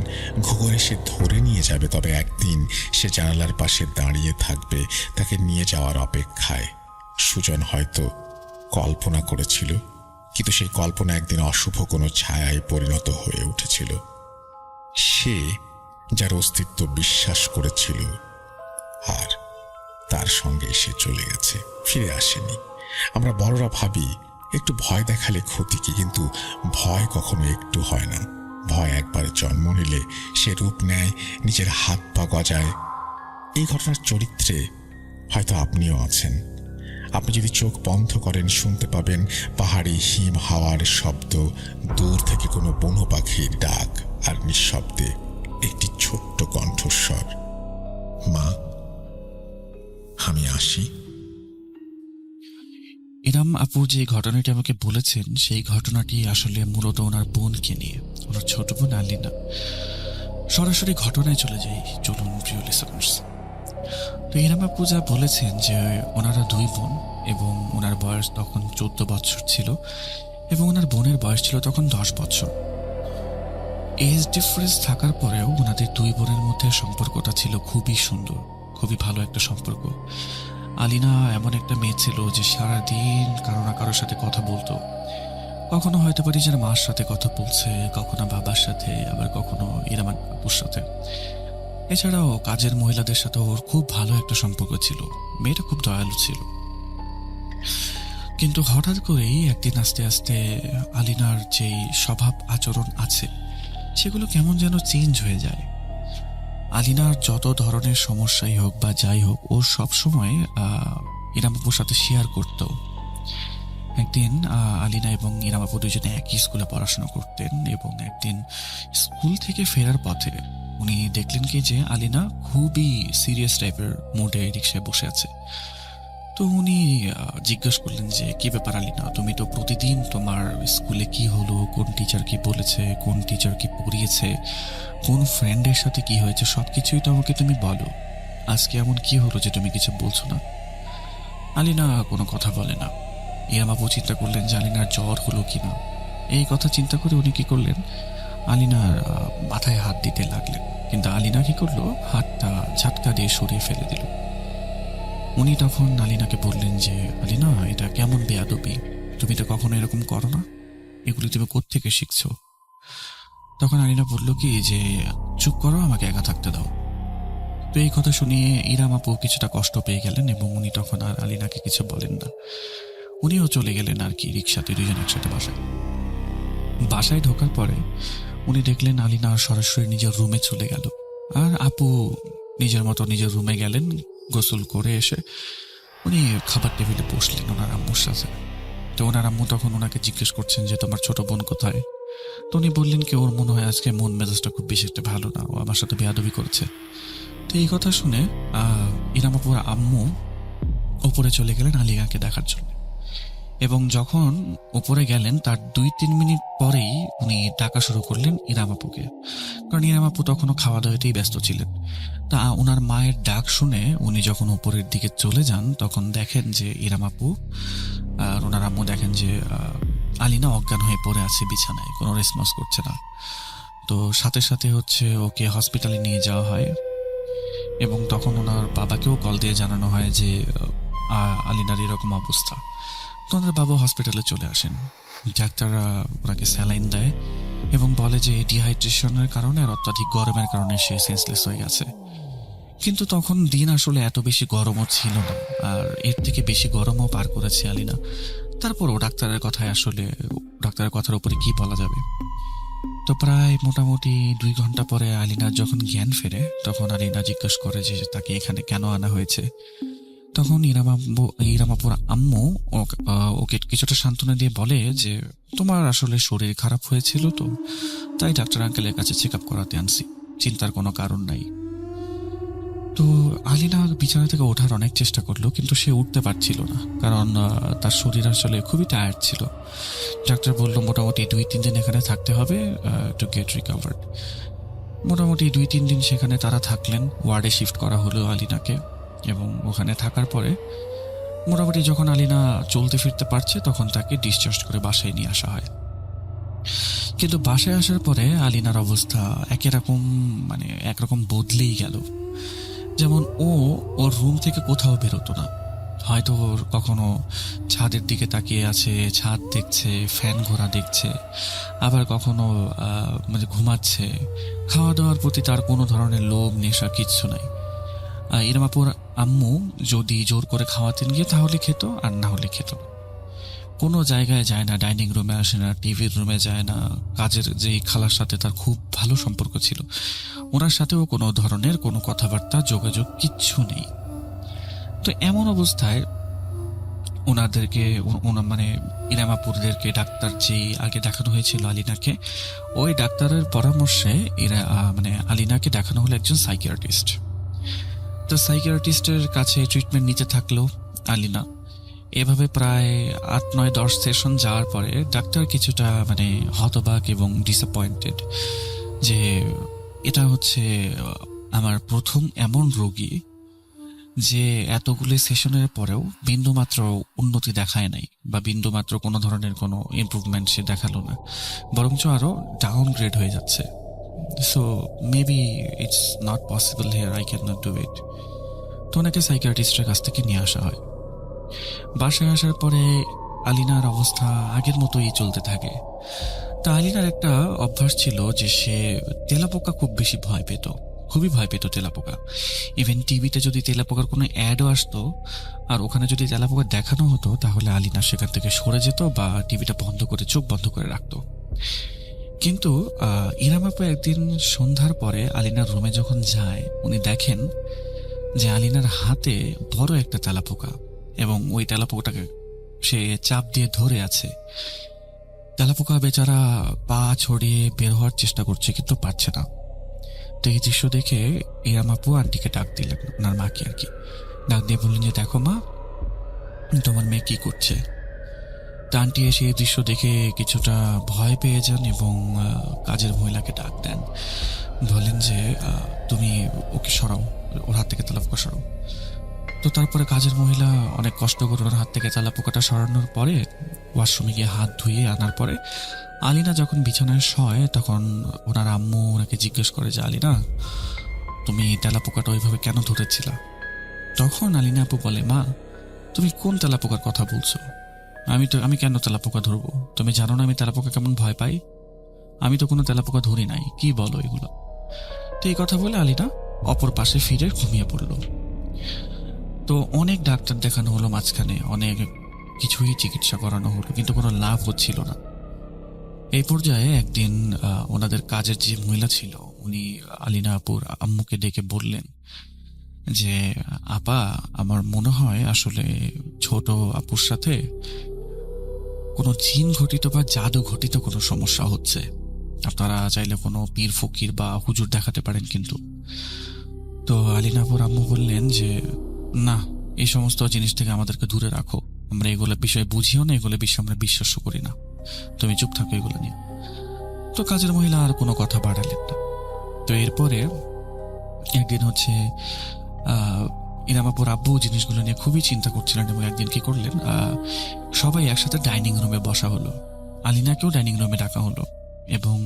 ঘুঘুর এসে ধরে নিয়ে যাবে, তবে একদিন সে জানালার পাশে দাঁড়িয়ে থাকবে তাকে নিয়ে যাওয়ার অপেক্ষায়। সুজন হয়তো কল্পনা করেছিল, কিন্তু সেই কল্পনা একদিন অশুভ কোনো ছায়ায় পরিণত হয়ে উঠেছিল। সে যার অস্তিত্ব বিশ্বাস করেছিল, আর তার সঙ্গে সে চলে গেছে, ফিরে আসেনি। আমরা বড়রা ভাবি একটু ভয় দেখালে ক্ষতি কি, কিন্তু ভয় কখনো একটু হয় না। ভয় একবার জন্ম নিলে সে রূপ নেয়, নিজের হাত পা গজায়। এই ঘটনার চরিত্রে হয়তো আপনিও আছেন। আপনি যদি চোখ বন্ধ করেন, শুনতে পাবেন পাহাড়ি হিম হাওয়ার শব্দ, দূর থেকে কোনো বন্য পাখির ডাক, আর নিঃশব্দে একটি ছোট্ট কণ্ঠস্বর, মা আমি আসি। ইরাম আপু যে ঘটনাটি আমাকে বলেছেন, সেই ঘটনাটি আসলে মূলত ওনার বোনকে নিয়ে, ওনার ছোট বোন আলিনা। সরাসরি ঘটনায় চলে যাই, চলুন প্রিয় লিসনার্স। তো ইরাম আপু যা বলেছেন যে ওনারা দুই বোন, এবং ওনার বয়স তখন 14 বছর ছিল, এবং ওনার বোনের বয়স ছিল তখন 10 বছর। এজ ডিফারেন্স থাকার পরেও ওনাদের দুই বোনের মধ্যে সম্পর্কটা ছিল খুবই সুন্দর, খুবই ভালো একটা সম্পর্ক। আলিনা এমন একটা মেয়ে ছিল যে সারাদিন কারো না কারোর সাথে কথা বলতো। কখনো হয়তো পারি যেন মার সাথে কথা বলছে, কখনো বাবার সাথে, আবার কখনো ইরাম আপুর সাথে। এছাড়াও কাজের মহিলাদের সাথে ওর খুব ভালো একটা সম্পর্ক ছিল। মেয়েটা খুব দয়ালু ছিল। কিন্তু হঠাৎ করেই একদিন আস্তে আস্তে আলিনার যেই স্বভাব আচরণ আছে সেগুলো কেমন যেন চেঞ্জ হয়ে যায়। আলিনার যত ধরনের সমস্যাই হোক বা যাই হোক, ও সবসময় ইরাম আপুর সাথে শেয়ার করত। একদিন আলিনা এবং ইরাম আপু দুজনে একই স্কুলে পড়াশোনা করতেন, এবং একদিন স্কুল থেকে ফেরার পথে উনি দেখলেন কি যে আলিনা খুবই সিরিয়াস টাইপের মুডে রিক্সায় বসে আছে। তো উনি জিজ্ঞেস করলেন যে কি ব্যাপার আলিনা, তুমি তো প্রতিদিন তোমার স্কুলে কি হলো, কোন টিচার কি বলেছে, কোন টিচার কি পড়িয়েছে, কোন ফ্রেন্ডের সাথে কি হয়েছে, সব কিছুই তো আমাকে তুমি বলো। আজকে এমন কি হলো যে তুমি কিছু বলছো না? আলিনা কোনো কথা বলে না। ইরাম আপু চিন্তা করলেন যে আলিনার জ্বর হলো কিনা। এই কথা চিন্তা করে উনি কি করলেন, আলিনার মাথায় হাত দিতে লাগলেন। কিন্তু আলিনা কি করলো, হাতটা ঝাটকা দিয়ে সরিয়ে ফেলে দিল। উনি তখন আলিনাকে বললেন যে আলিনা, এটা কেমন বেয়াদবি, তুমি তো কখনো এরকম করো না, এগুলি তুমি কোত্থেকে শিখছো? তখন আলিনা বলল কি যে চুপ করো, আমাকে একা থাকতে দাও। তো এই কথা শুনিয়ে ইরাম আপু কিছুটা কষ্ট পেয়ে গেলেন, এবং উনি তখন আর আলিনাকে কিছু বলেন না। উনিও চলে গেলেন আর কি রিক্সাতে, দুজন একসাথে বাসায় ঢোকার পরে উনি দেখলেন আলিনা সরাসরি নিজের রুমে চলে গেল, আর আপু নিজের মতো নিজের রুমে গেলেন। গোসল করে এসে উনি খাবার টেবিলে বসলেন ওনার আম্মুর সাথে। তো ওনার আম্মু তখন ওনাকে জিজ্ঞেস করছেন যে তোমার ছোট বোন কোথায়? তো উনি বললেন কি ওর মনে হয় আজকে মন মেজাজটা খুব বেশি একটা ভালো না, ও আমার সাথে বেয়াদবি করেছে। তো এই কথা শুনে ইরাম আপুর আম্মু ওপরে চলে গেলেন আলিনাকে দেখার জন্য, এবং যখন উপরে গেলেন তার 2-3 মিনিট পরেই উনি ডাকা শুরু করলেন ইরাম আপুকে, কারণ ইরাম আপু তখনও খাওয়া দাওয়াতেই ব্যস্ত ছিলেন। তা ওনার মায়ের ডাক শুনে উনি যখন উপরের দিকে চলে যান, তখন দেখেন যে ইরাম আপু আর ওনার আম্মু দেখেন যে আলিনা অজ্ঞান হয়ে পড়ে আছে বিছানায়, কোনো রেসপন্স করছে না। তো সাথে সাথে হচ্ছে ওকে হসপিটালে নিয়ে যাওয়া হয় এবং তখন ওনার বাবাকেও কল দিয়ে জানানো হয় যে আলিনার এরকম অবস্থা। তো ওনার বাবা হসপিটালে চলে আসেন। ডাক্তাররা ওনাকে স্যালাইন দেয় এবং বলে যে ডিহাইড্রেশনের কারণে আর অত্যাধিক গরমের কারণে সে সেন্সলেস হয়ে গেছে। কিন্তু তখন দিন আসলে এত বেশি গরমও ছিল না, আর এর থেকে বেশি গরমও পার করেছে আলিনা। তারপরও ডাক্তারের কথার উপরে কি বলা যাবে। তো প্রায় মোটামুটি 2 ঘন্টা পরে আলিনার যখন জ্ঞান ফেরে, তখন আলিনা জিজ্ঞেস করে যে তাকে এখানে কেন আনা হয়েছে। তখন ইরামাপুর আম্মু ওকে কিছুটা সান্ত্বনা দিয়ে বলে যে তোমার আসলে শরীর খারাপ হয়েছিল, তো তাই ডাক্তার আঙ্কেলের কাছে চেক আপ করাতে আনছি, চিন্তার কোনো কারণ নাই। তো আলিনা বিছানা থেকে ওঠার অনেক চেষ্টা করলো, কিন্তু সে উঠতে পারছিল না, কারণ তার শরীর আসলে খুবই টায়ার্ড ছিল। ডাক্তার বলল মোটামুটি 2-3 দিন এখানে থাকতে হবে টু গেট রিকভার্ড। মোটামুটি 2-3 দিন সেখানে তারা থাকলেন। ওয়ার্ডে শিফট করা হলো আলিনাকে, এবং ওখানে থাকার পরে মোটামুটি যখন আলিনা চলতে ফিরতে পারছে তখন তাকে ডিসচার্জ করে বাসায় নিয়ে আসা হয়। কিন্তু বাসায় আসার পরে আলিনার অবস্থা একরকম বদলেই গেল। যেমন ওর রুম থেকে কোথাও বেরোতো না, হয়তো ওর কখনো ছাদের দিকে তাকিয়ে আছে, ছাদ দেখছে, ফ্যান ঘোরা দেখছে, আবার কখনো ঘুমাচ্ছে। খাওয়া দাওয়ার প্রতি তার কোনো ধরনের লোভ নেশা কিচ্ছু নাই। ইরামাপুর আম্মু যদি জোর করে খাওয়াতেন গিয়ে তাহলে খেত, আর না হলে খেত না। কোনো জায়গায় যায় না, ডাইনিং রুমে আসে না, টিভির রুমে যায় না। কাজের যেই খালার সাথে তার খুব ভালো সম্পর্ক ছিল, ওনার সাথেও কোনো ধরনের কোনো কথাবার্তা যোগাযোগ কিচ্ছু নেই। তো এমন অবস্থায় ইরামাপুরদেরকে ডাক্তার যে আগে দেখানো হয়েছিল আলিনাকে, ওই ডাক্তারের পরামর্শে আলিনাকে দেখানো হলো একজন সাইকিয়াট্রিস্ট। তো সাইকিয়াট্রিস্টের কাছে ট্রিটমেন্ট নিতে থাকলো আলিনা। এভাবে প্রায় 8-9-10 সেশন যাওয়ার পরে ডাক্তার কিছুটা হতবাক এবং ডিসঅ্যাপয়েন্টেড যে এটা হচ্ছে আমার প্রথম এমন রোগী যে এতগুলো সেশনের পরেও বিন্দুমাত্র উন্নতি দেখায় নাই, বা বিন্দুমাত্র কোনো ধরনের কোনো ইমপ্রুভমেন্ট সে দেখালো না, বরঞ্চ আরো ডাউনগ্রেড হয়ে যাচ্ছে। So maybe it's not possible here, I can not do it. তো ওনাকে সাইকিয়াট্রিস্টের কাছ থেকে নিয়ে আসা হয়। বাসায় আসার পরে আলিনার অবস্থা আগের মতোই চলতে থাকে। তা আলিনার একটা অভ্যাস ছিল যে সে তেলাপোকা খুব বেশি ভয় পেত, খুবই ভয় পেত তেলাপোকা। ইভেন টিভিতে যদি তেলাপোকার কোনো অ্যাডও আসতো আর ওখানে যদি তেলাপোকা দেখানো হতো, তাহলে আলিনা সেখান থেকে সরে যেত বা টিভিটা বন্ধ করে চোখ বন্ধ করে রাখতো। কিন্তু ইরামাপু একদিন সন্ধ্যার পরে আলিনার রুমে যখন যায়, উনি দেখেন যে আলিনার হাতে বড় একটা তেলাপোকা, এবং ওই তেলাপোকাটাকে সে চাপ দিয়ে ধরে আছে। তেলাপোকা বেচারা পা ছড়িয়ে বের হওয়ার চেষ্টা করছে, কিন্তু পারছে না। তো এই দৃশ্য দেখে ইরামাপু আন্টিকে ডাক দিলেন, ওনার মাকে আর কি ডাক দিয়ে বললেন যে দেখো মা, তোমার মেয়ে কি করছে। তা আন্টি এসে এই দৃশ্য দেখে কিছুটা ভয় পেয়ে যান এবং কাজের মহিলাকে ডাক দেন, বলেন যে তুমি ওকে সরাও, ওর হাত থেকে তেলাপোকা সরাও। তো তারপরে কাজের মহিলা অনেক কষ্ট করে ওর হাত থেকে তেলাপোকাটা সরানোর পরে ওয়াশরুমে গিয়ে হাত ধুয়ে আনার পরে আলিনা যখন বিছানায় শয়, তখন ওনার আম্মু ওনাকে জিজ্ঞেস করে যে আলিনা, তুমি তেলাপোকাটা ওইভাবে কেন ধরেছিলা? তখন আলিনা আপু বলে, মা তুমি কোন তেলাপোকার কথা বলছো? আমি কেন তেলাপোকা ধরবো? তুমি জানো না আমি তেলাপোকা কেমন ভয় পাই? আমি তো কোনো তেলাপোকা ধরি নাই, কি বলো এগুলো? তো এই কথা বলে আলিনা অপর পাশে ফিরে ঘুমিয়ে পড়ল। তো অনেক ডাক্তার দেখানো হলো, মাঝখানে অনেক কিছুই চিকিৎসা করানো হলো, কিন্তু কোনো লাভ হচ্ছিল না। এই পর্যায়ে একদিন ওনাদের কাজের যে মহিলা ছিল, উনি আলিনা আপুর আম্মুকে ডেকে বললেন যে আপা, আমার মনে হয় আসলে ছোট আপুর সাথে কোনো জিন ঘটিত বা জাদু ঘটিত কোনো সমস্যা হচ্ছে। আপনারা চাইলে কোনো পীর ফকির বা হুজুর দেখাতে পারেন কিন্তু। তো আলিনা আপুর আম্মু বললেন যে না, এই সমস্ত জিনিস থেকে আমাদেরকে দূরে রাখো, আমরা এগুলো বিষয়ে বুঝিও না, এগুলো বিষয়ে আমরা বিশ্বাস করি না, তুমি চুপ থাকো এগুলো নিয়ে। তো কাজের মহিলা আর কোনো কথা বাড়ালেন না। তো এরপরে একদিন হচ্ছে ইরামাপুর আব্বু জিনিসগুলো নিয়ে খুবই চিন্তা করছিলেন, এবং একদিন কি করলেন, সবাই একসাথে ডাইনিং রুমে বসা হলো, আলিনাকেও ডাইনিং রুমে ডাকা হলো, এবং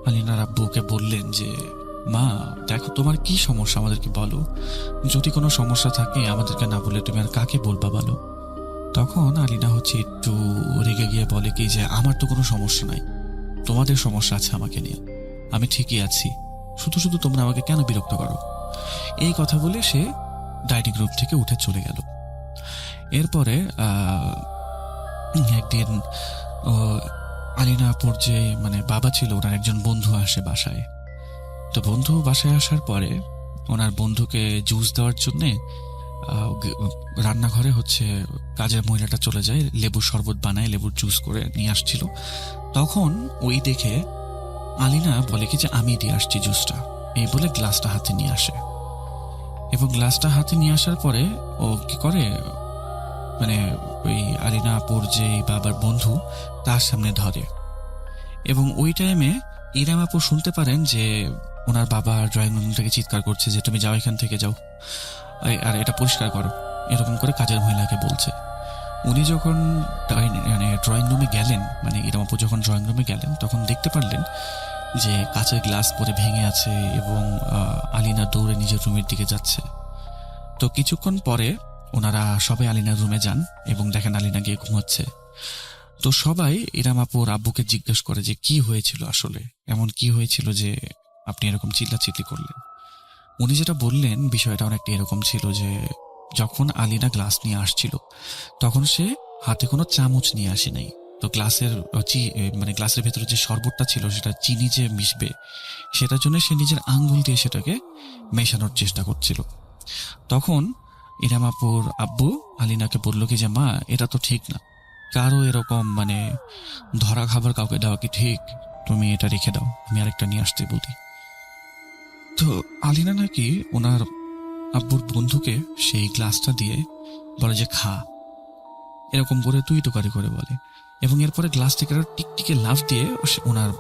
আলিনার আব্বুকে বললেন যে, মা দেখো তোমার কি সমস্যা, আমাদেরকে বলো। যদি কোনো সমস্যা থাকে আমাদেরকে না বলে তুমি আর কাকে বলবা বলো। তখন আলিনা একটু রেগে গিয়ে বলে কি যে, আমার তো কোনো সমস্যা নাই, তোমাদের সমস্যা আছে আমাকে নিয়ে, আমি ঠিকই আছি, শুধু শুধু তোমরা আমাকে কেন বিরক্ত করো। এই কথা বলে সে ডাইনিং রুম থেকে উঠে চলে গেল। এরপরে একদিন আলিনা আপুর যে বাবা ছিল, ওনার একজন বন্ধু আসে বাসায়। তো বন্ধু বাসায় আসার পরে ওনার বন্ধুকে জুস দেওয়ার জন্যে রান্নাঘরে কাজের মহিলাটা চলে যায়, লেবুর শরবত বানায়, লেবুর জুস করে নিয়ে আসছিল। তখন ওই দেখে আলিনা বলে কি যে, আমি দিয়ে আসছি জুসটা, এই বলে গ্লাসটা হাতে নিয়ে আসে। এবং গ্লাসটা হাতে নিয়ে আসার পরে ও কি করে, ওই আলিনা আপুর যে বাবার বন্ধু তার সামনে ধরে। এবং ওই টাইমে ইরাম আপু শুনতে পারেন যে ওনার বাবা ড্রয়িং রুম থেকে চিৎকার করছে যে, তুমি যাও, এখান থেকে যাও, আর এটা পরিষ্কার করো, এরকম করে কাজের মহিলাকে বলছে। উনি যখন ড্রয়িং রুমে গেলেন, ইরাম আপু যখন ড্রয়িং রুমে গেলেন, তখন দেখতে পারলেন যে কাঁচের গ্লাস পরে ভেঙে আছে এবং আলিনা দৌড়ে নিজের রুমের দিকে যাচ্ছে। তো কিছুক্ষণ পরে ওনারা সবাই আলিনার রুমে যান এবং দেখেন আলিনা গিয়ে ঘুমাচ্ছে। তো সবাই ইরাম আপুর আব্বুকে জিজ্ঞেস করে যে, কি হয়েছিল আসলে, এমন কি হয়েছিল যে আপনি এরকম চিল্লাচিল্লি করলেন। উনি যেটা বললেন বিষয়টা অনেকটা এরকম ছিল যে, যখন আলিনা গ্লাস নিয়ে আসছিল তখন সে হাতে কোনো চামচ নিয়ে আসে নাই। তো গ্লাসের ভেতরে যে শরবতটা ছিল সেটা চিনি যে মিশবে, সেটার জন্য সে নিজের আঙ্গুল দিয়ে সেটাকে মেশানোর চেষ্টা করছিল। তখন ইরাম আপুর আব্বু আলিনাকে বলল কি যে, মা এটা তো ঠিক না, কারো এরকম ধরা খাবার কাউকে দেওয়া কি ঠিক, তুমি এটা রেখে দাও, আমি আরেকটা নিয়ে আসতে বলি। তো আলিনা নাকি ওনার আব্বুর বন্ধুকে সেই গ্লাসটা দিয়ে বলে যে, খা, এরকম করে তুই তোকারি করে বলে। এবং এরপরে গ্লাস থেকে টিকটিকে লাফ দিয়ে ওনার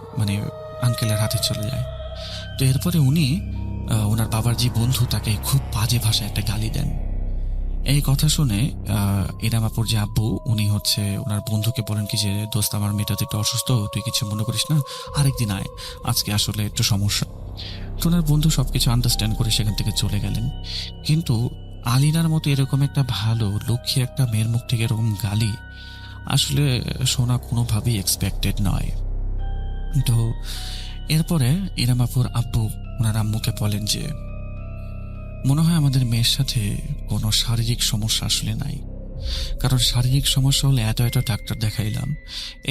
আঙ্কেলের হাতে চলে যায়। তো এরপরে উনি ওনার বাবার যে বন্ধু তাকে খুব বাজে ভাষায় একটা গালি দেন। এই কথা শুনে ইরাম আপুর যে আব্বু, উনি ওনার বন্ধুকে বলেন কি যে, দোস্ত আমার মেয়েটা তো একটু অসুস্থ, তুই কিছু মনে করিস না, আরেকদিন আয়, আজকে আসলে একটু সমস্যা। তো ওনার বন্ধু সবকিছু আন্ডারস্ট্যান্ড করে সেখান থেকে চলে গেলেন। কিন্তু আলিনার মতো এরকম একটা ভালো লক্ষ্মী একটা মেয়ের মুখ থেকে এরকম গালি আসলে শোনা কোনোভাবেই এক্সপেক্টেড নয়। তো এরপরে ইরাম আপুর আব্বু ওনার আম্মুকে বলেন যে, মনে হয় আমাদের মেয়ের সাথে কোনো শারীরিক সমস্যা আসলে নাই, কারণ শারীরিক সমস্যা হলে এত ডাক্তার দেখাইলাম,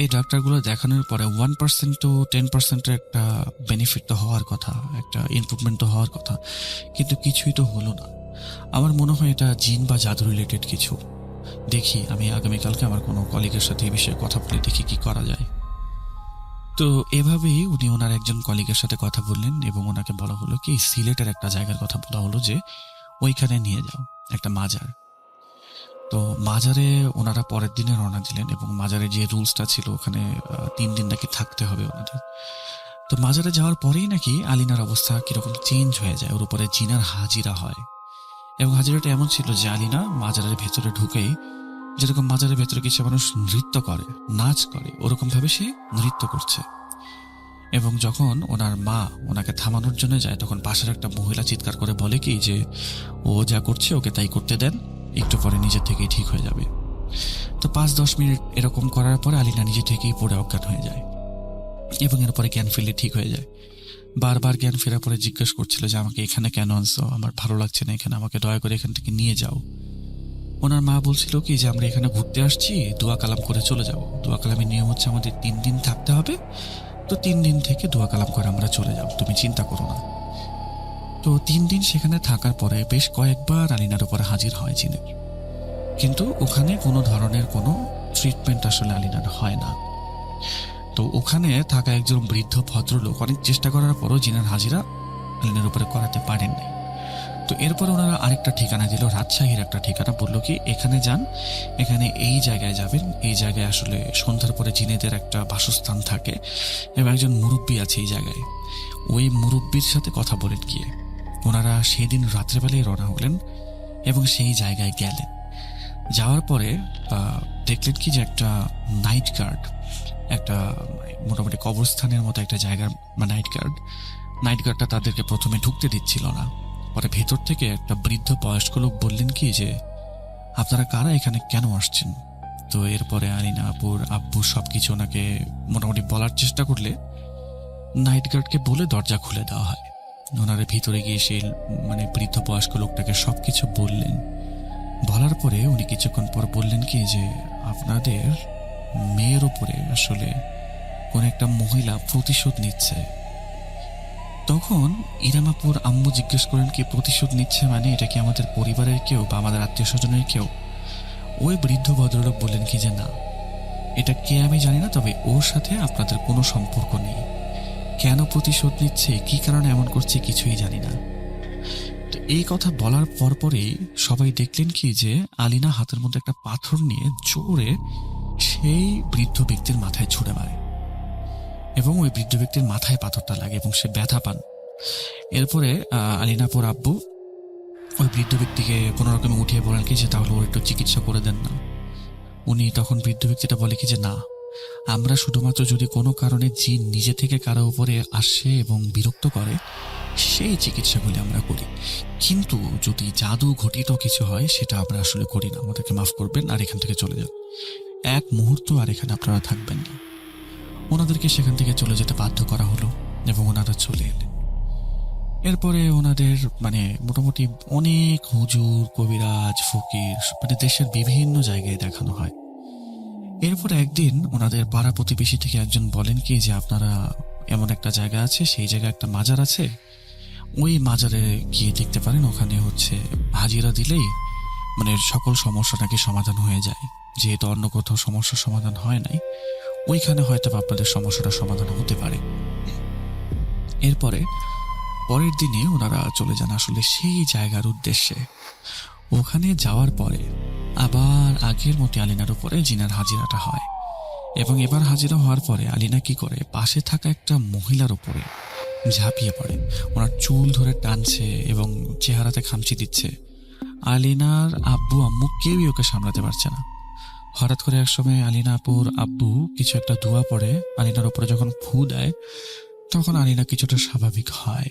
এই ডাক্তারগুলো দেখানোর পরে 1% to 10% একটা বেনিফিট তো হওয়ার কথা, একটা ইমপ্রুভমেন্ট তো হওয়ার কথা, কিন্তু কিছুই তো হলো না। আমার মনে হয় এটা জিন বা জাদু রিলেটেড কিছু। দেখি আমি আগামীকালকে আমার কোনো কলিগের সাথে এই বিষয়ে কথা বলে দেখি কি করা যায়। তো এভাবেই উনি ওনার একজন কলিগের সাথে কথা বললেন এবং ওনাকে বলা হলো কি, সিলেটের একটা জায়গার কথা বলা হলো যে ওইখানে নিয়ে যাও, একটা মাজার। তো মাজারে ওনারা পরের দিনে রওনা দিলেন এবং মাজারে যে রুলসটা ছিল, ওখানে 3 দিন নাকি থাকতে হবে ওনাদের। তো মাজারে যাওয়ার পরেই নাকি আলিনার অবস্থা কিরকম চেঞ্জ হয়ে যায়, ওর উপরে জিনার হাজিরা হয়। এবং হাজিরাটা এমন ছিল যে আলিনা মাজারের ভেতরে ঢুকেই, যেরকম মাজারের ভেতরে কিছু মানুষ নৃত্য করে, নাচ করে, ওরকম ভাবে সে নৃত্য করছে। এবং যখন ওনার মা ওনাকে থামানোর জন্য যায়, তখন পাশের একটা মহিলা চিৎকার করে বলে কি যে, ও যা করছে ওকে তাই করতে দেন, একটু পরে নিজের থেকেই ঠিক হয়ে যাবে। তো 5-10 মিনিট এরকম করার পরে আলিনা নিজে থেকেই পড়ে অজ্ঞান হয়ে যায় এবং এরপরে জ্ঞান ফিরলে ঠিক হয়ে যায়। বারবার জ্ঞান ফেরার পরে জিজ্ঞেস করছিল যে, আমাকে এখানে কেন আনছো, আমার ভালো লাগছে না এখানে, আমাকে দয়া করে এখান থেকে নিয়ে যাও। ওনার মা বলছিল কি যে, আমরা এখানে ঘুরতে আসছি, দোয়া কালাম করে চলে যাব। দোয়া কালামের নিয়ম আমাদের 3 দিন থাকতে হবে, তো 3 দিন থেকে দোয়া কালাম করে আমরা চলে যাব, তুমি চিন্তা করো না। তো 3 দিন সেখানে থাকার পরে বেশ কয়েকবার আলিনার উপরে হাজির হয় জিনের, কিন্তু ওখানে কোনো ধরনের কোনো ট্রিটমেন্ট আসলে আলিনার হয় না। তো ওখানে থাকা একজন বৃদ্ধ ভদ্রলোক অনেক চেষ্টা করার পরও জিনের হাজিরা আলিনার উপরে করাতে পারেননি। তো এরপরে ওনারা আরেকটা ঠিকানা দিল, রাজশাহীর একটা ঠিকানা, বললো কি এখানে যান, এখানে এই জায়গায় যাবেন, এই জায়গায় আসলে সন্ধ্যার পরে জিনেদের একটা বাসস্থান থাকে এবং একজন মুরব্বী আছে এই জায়গায়, ওই মুরব্বীর সাথে কথা বলেন গিয়ে। ওনারা সেই দিন রাত্রেবেলায় রওনা হলেন এবং সেই জায়গায় গেলেন। যাওয়ার পরে দেখলেন কি যে একটা নাইট গার্ড একটা মোটামুটি কবরস্থানের মতো একটা জায়গার নাইট গার্ডটা তাদেরকে প্রথমে ঢুকতে দিচ্ছিল না। পরে ভেতর থেকে একটা বৃদ্ধ বয়স্ক লোক বললেন কি যে, আপনারা কারা, এখানে কেন আসছেন? তো এরপরে আলিনা আপুর আব্বু সবকিছু ওনাকে মোটামুটি বলার চেষ্টা করলে নাইট গার্ডকে বলে দরজা খুলে দেওয়া হয়। ওনারা ভিতরে গিয়ে সেই বৃদ্ধ বয়স্ক লোকটাকে সবকিছু বললেন। বলার পরে উনি কিছুক্ষণ পর বললেন কি যে, আপনাদের মেয়ের উপরে আসলে কোন একটা মহিলা প্রতিশোধ নিচ্ছে। তখন ইরামাপুর আম্মু জিজ্ঞেস করেন কি, প্রতিশোধ নিচ্ছে মানে এটা কি আমাদের পরিবারের কেউ বা আমাদের আত্মীয় স্বজনের কেউ? ওই বৃদ্ধ ভদ্রলোক বললেন কি যে, না, এটা কে আমি জানি না, তবে ওর সাথে আপনাদের কোনো সম্পর্ক নেই। কেন প্রতিশোধ নিচ্ছে, কি কারণে এমন করছে, কিছুই জানি না। তো এই কথা বলার পরপরই সবাই দেখলেন কি যে, আলিনা হাতের মধ্যে একটা পাথর নিয়ে জোরে সেই বৃদ্ধ ব্যক্তির মাথায় ছুঁড়ে মারে এবং ওই বৃদ্ধ ব্যক্তির মাথায় পাথরটা লাগে এবং সে ব্যথা পান। এরপরে আলিনাপুর আব্বু ওই বৃদ্ধ ব্যক্তিকে কোনো রকমে উঠিয়ে বলেন কি যে, তাহলে ওর একটু চিকিৎসা করে দেন না। উনি তখন বৃদ্ধ ব্যক্তিটা বলে কি যে, না, আমরা শুধুমাত্র যদি কোনো কারণে জিন নিজে থেকে কারো উপরে আসে এবং বিরক্ত করে সেই চিকিৎসাগুলি আমরা করি, কিন্তু যদি জাদু ঘটিত কিছু হয় সেটা আমরা আসলে করি না। আমাদেরকে মাফ করবেন আর এখান থেকে চলে যান, এক মুহূর্ত আর এখানে আপনারা থাকবেন না। ওনাদেরকে সেখান থেকে চলে যেতে বাধ্য করা হলো এবং ওনারা চলে এলেন। এরপরে ওনাদের মোটামুটি অনেক হুজুর, কবিরাজ, ফকির দেশের বিভিন্ন জায়গায় দেখানো হয়। এরপরে একদিন ওনাদের পাড়া প্রতিবেশী থেকে একজন বলেন কি যে, আপনারা এমন একটা জায়গা আছে, সেই জায়গায় একটা মাজার আছে, ওই মাজারে গিয়ে দেখতে পারেন, ওখানে হাজিরা দিলেই সকল সমস্যা নাকি সমাধান হয়ে যায়। যেহেতু অন্য কোথাও সমস্যার সমাধান হয় নাই, ওইখানে হয়তো আপনাদের সমস্যাটা সমাধান হতে পারে। এরপরে পরের দিনে ওনারা চলে যান আসলে সেই জায়গার উদ্দেশ্যে। ওখানে যাওয়ার পরে আবার আগের মতো আলিনার উপরে জিনার হাজিরাটা হয় এবং এবার হাজিরা হওয়ার পরে আলিনা কি করে, পাশে থাকা একটা মহিলার উপরে ঝাঁপিয়ে পড়ে, ওনার চুল ধরে টানছে এবং চেহারাতে খামচি দিচ্ছে। আলিনার আব্বু আম্মু কেউই ওকে সামলাতে পারছে না। হঠাৎ করে একসময় আলিনা আপুর আব্বু কিছু একটা ধোয়া পড়ে আলিনার উপরে যখন ফু দেয়, তখন আলিনা কিছুটা স্বাভাবিক হয়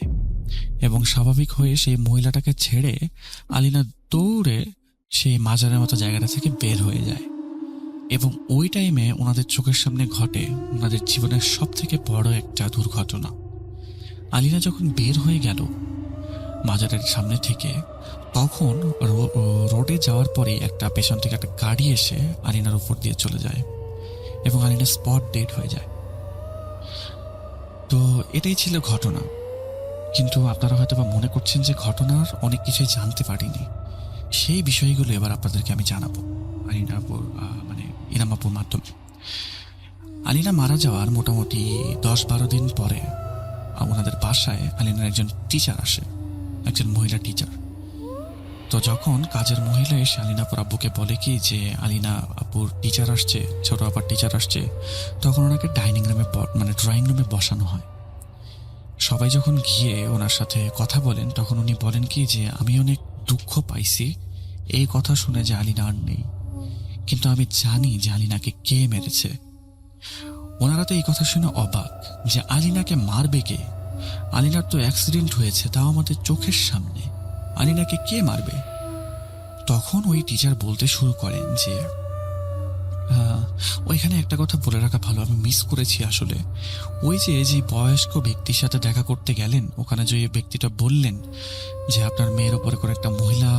এবং স্বাভাবিক হয়ে সেই মহিলাটাকে ছেড়ে আলিনা দৌড়ে সেই মাজারের মতো জায়গাটা থেকে বের হয়ে যায়। এবং ওই টাইমে ওনাদের চোখের সামনে ঘটে ওনাদের জীবনের সব থেকে বড় একটা দুর্ঘটনা। আলিনা যখন বের হয়ে গেল মাজারের সামনে থেকে, তখন রোডে যাওয়ার পরে একটা পেছন থেকে একটা গাড়ি এসে আলিনার উপর দিয়ে চলে যায় এবং আলিনা স্পট ডেড হয়ে যায়। তো এটাই ছিল ঘটনা। কিন্তু আপনারা হয়তো বা মনে করছেন যে ঘটনার অনেক কিছুই জানতে পারিনি, সেই বিষয়গুলো এবার আপনাদেরকে আমি জানাবো ইরামাপুর মাধ্যমে। আলিনা মারা যাওয়ার মোটামুটি 10-12 দিন পরে ওনাদের বাসায় আলিনার একজন টিচার আসে, একজন মহিলা টিচার। তো যখন কাজের মহিলা এসে আলিনাপুর আব্বুকে বলে কি যে, আলিনা আপুর টিচার আসছে, ছোট আপার টিচার আসছে, তখন ওনাকে ড্রয়িং রুমে বসানো হয়। সবাই যখন গিয়ে ওনার সাথে কথা বলেন, তখন উনি বলেন কি যে, আমি অনেক দুঃখ পাইছি এই কথা শুনে যে আলিনা আর নেই, কিন্তু আমি জানি যে আলিনাকে কে মেরেছে। ওনারা তো এই কথা শুনে অবাক যে আলিনাকে মারবে কে? আলিনার তো অ্যাক্সিডেন্ট হয়েছে, তাও আমাদের চোখের সামনে, আলিনাকে কে মারবে? তখন ওই টিচার বলতে শুরু করেন যে, ওইখানে একটা কথা বলে রাখা ভালো, আমি মিস করেছি আসলে। ওই যে বয়স্ক ব্যক্তির সাথে দেখা করতে গেলেন, ওখানে যে ব্যক্তিটা বললেন যে আপনার মেয়ের উপরে করে একটা মহিলা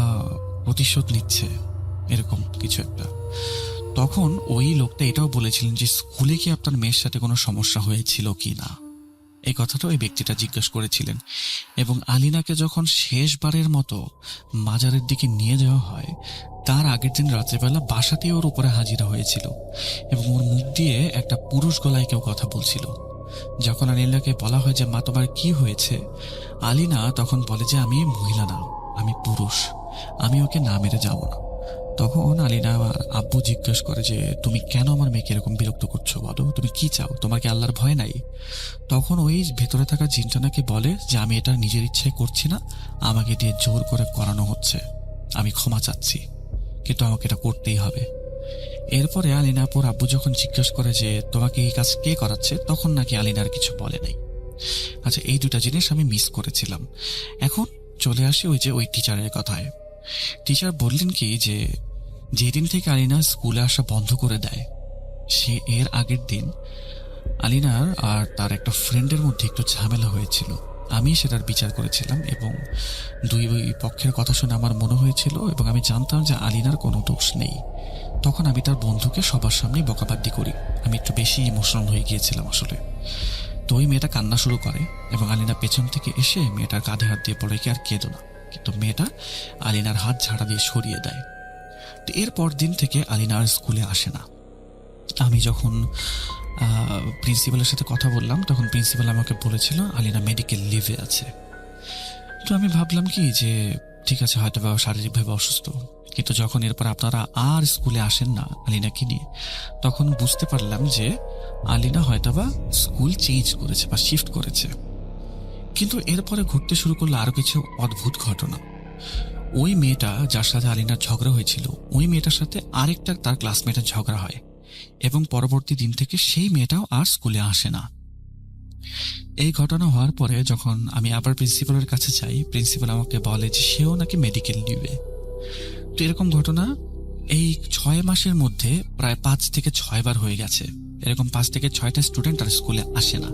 প্রতিশোধ নিচ্ছে, এরকম কিছু একটা, তখন ওই লোকটা এটাও বলেছিলেন যে স্কুলে কি আপনার মেয়ের সাথে কোনো সমস্যা হয়েছিল কি না, এই কথাটা ওই ব্যক্তিটা জিজ্ঞেস করেছিলেন। এবং আলিনাকে যখন শেষবারের মতো মাজারের দিকে নিয়ে যাওয়া হয়, তার আগের দিন রাত্রেবেলা বাসাতে ওর উপরে হাজিরা হয়েছিল এবং ওর মুখ দিয়ে একটা পুরুষ গলায় কেউ কথা বলছিল। যখন আলিনাকে বলা হয় যে, মা তোমার কি হয়েছে, আলিনা তখন বলে যে, আমি মহিলা না, আমি পুরুষ, আমি ওকে না মেরে যাব না। তখন আলিনা আব্বু জিজ্ঞেস করে যে, তুমি কেন আমার মেয়েকে এরকম বিরক্ত করছো, বলো তুমি কি চাও, তোমার কি আল্লাহর ভয় নাই? তখন ওই ভেতরে থাকা জিনটা নাকি বলে যে, আমি এটা নিজের ইচ্ছায় করছি না, আমাকে দিয়ে জোর করে করানো হচ্ছে, আমি ক্ষমা চাচ্ছি, কিন্তু আমাকে এটা করতেই হবে। এরপরে আলিনা আপুর আব্বু যখন জিজ্ঞেস করে যে তোমাকে এই কাজ কে করাচ্ছে, তখন নাকি আলিনার কিছু বলে নাই। আচ্ছা, এই দুটা জিনিস আমি মিস করেছিলাম। এখন চলে আসি ওই টিচারের কথায়। টিচার বললেন কি যে যেদিন থেকে আলিনা স্কুলে আসা বন্ধ করে দেয়, সে এর আগের দিন আলিনার আর তার একটা ফ্রেন্ডের মধ্যে একটু ঝামেলা হয়েছিল। আমি সেটার বিচার করেছিলাম এবং দুই পক্ষের কথা শুনে আমার মনে হয়েছিল এবং আমি জানতাম যে আলিনার কোনো দোষ নেই। তখন আমি তার বন্ধুকে সবার সামনে বকাবাদ্দি করি। আমি একটু বেশি ইমোশনাল হয়ে গিয়েছিলাম আসলে। তো ওই মেয়েটা কান্না শুরু করে এবং আলিনা পেছন থেকে এসে মেয়েটার কাঁধে হাত দিয়ে বলে কি আর কেঁদো না, কিন্তু মেয়েটা আলিনার হাত ঝাড়া দিয়ে সরিয়ে দেয়। তো এরপর দিন থেকে আলিনা আর স্কুলে আসে না। আমি যখন প্রিন্সিপালের সাথে কথা বললাম, তখন প্রিন্সিপাল আমাকে বলেছিল আলিনা মেডিকেল লিভে আছে। তো আমি ভাবলাম কি যে ঠিক আছে, হয়তো বা শারীরিকভাবে অসুস্থ। কিন্তু যখন এরপর আপনারা আর স্কুলে আসেন না আলিনাকে নিয়ে, তখন বুঝতে পারলাম যে আলিনা হয়তোবা স্কুল চেঞ্জ করেছে বা শিফট করেছে। কিন্তু এরপরে ঘটতে শুরু করলো আরো কিছু অদ্ভুত ঘটনা। ওই মেয়েটা যার সাথে আলিনার ঝগড়া হয়েছিল, ওই মেয়েটার সাথে আরেকটা তার ক্লাসমেটের ঝগড়া হয় এবং পরবর্তী দিন থেকে সেই মেয়েটাও আর স্কুলে আসে না। এই ঘটনা হওয়ার পরে যখন আমি আবার প্রিন্সিপালের কাছে যাই, প্রিন্সিপাল আমাকে বলে যে সেও নাকি মেডিকেল নিবে। তো এরকম ঘটনা এই 6 মাসের মধ্যে প্রায় 5 থেকে 6 বার হয়ে গেছে। এরকম 5 থেকে 6টা স্টুডেন্ট আর স্কুলে আসে না।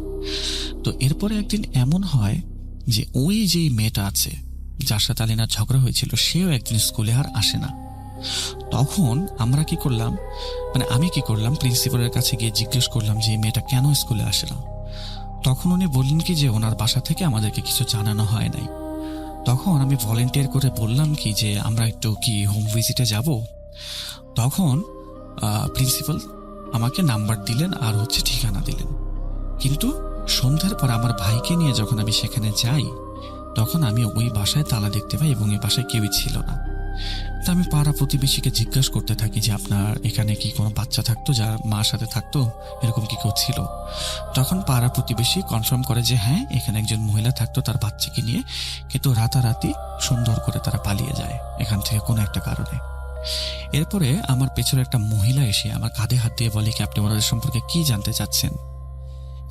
তো এরপরে একদিন এমন হয় যে ওই যে মেয়েটা আছে যার সাথে আলিনার ঝগড়া হয়েছিল, সেও একদিন স্কুলে আর আসে না। তখন আমরা কি করলাম, মানে আমি কি করলাম, প্রিন্সিপালের কাছে গিয়ে জিজ্ঞেস করলাম যে এই মেয়েটা কেন স্কুলে আসে না। তখন উনি বললেন কি যে ওনার বাসা থেকে আমাদেরকে কিছু জানানো হয় নাই। তখন আমি ভলেন্টিয়ার করে বললাম কি যে আমরা একটু কি হোম ভিজিটে যাব। তখন প্রিন্সিপাল আমাকে নাম্বার দিলেন আর ঠিকানা দিলেন। কিন্তু সন্ধ্যার পর আমার ভাইকে নিয়ে যখন আমি সেখানে যাই, তখন আমি ওই বাসায় তালা দেখতে পাই এবং এই বাসায় কেউই ছিল না। তা আমি পাড়া প্রতিবেশীকে জিজ্ঞাসা করতে থাকি যে আপনার এখানে কি কোনো বাচ্চা থাকতো যার মার সাথে থাকতো, এরকম কি কেউ ছিল? তখন পাড়া প্রতিবেশী কনফার্ম করে যে হ্যাঁ, এখানে একজন মহিলা থাকতো তার বাচ্চাকে নিয়ে, কিন্তু রাতারাতি সুন্দর করে তারা পালিয়ে যায় এখান থেকে কোনো একটা কারণে। এরপরে আমার পেছনে একটা মহিলা এসে আমার কাঁধে হাত দিয়ে বলে কি আপনি ওনাদের সম্পর্কে কি জানতে চাচ্ছেন।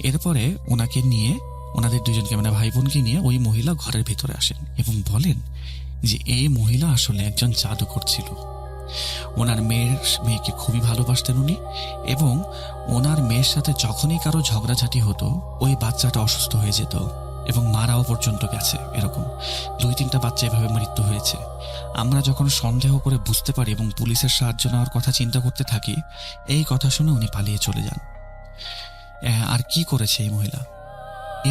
এরপরে ওনাকে নিয়ে, ওনাদের দুজনকে মানে ভাই বোনকে নিয়ে ওই মহিলা ঘরের ভিতরে আসেন এবং বলেন যে এই মহিলা আসলে একজন জাদুকর ছিল। ওনার মেয়েকে খুবই ভালোবাসতেন উনি, এবং ওনার মেয়ের সাথে যখনই কারো ঝগড়াঝাটি হতো ওই বাচ্চাটা অসুস্থ হয়ে যেত এবং মারাও পর্যন্ত গেছে। এরকম 2-3টা বাচ্চা এভাবে মৃত্যু হয়েছে। আমরা যখন সন্দেহ করে বুঝতে পারি এবং পুলিশের সাহায্য নেওয়ার কথা চিন্তা করতে থাকি, এই কথা শুনে উনি পালিয়ে চলে যান। আর কি করেছে এই মহিলা?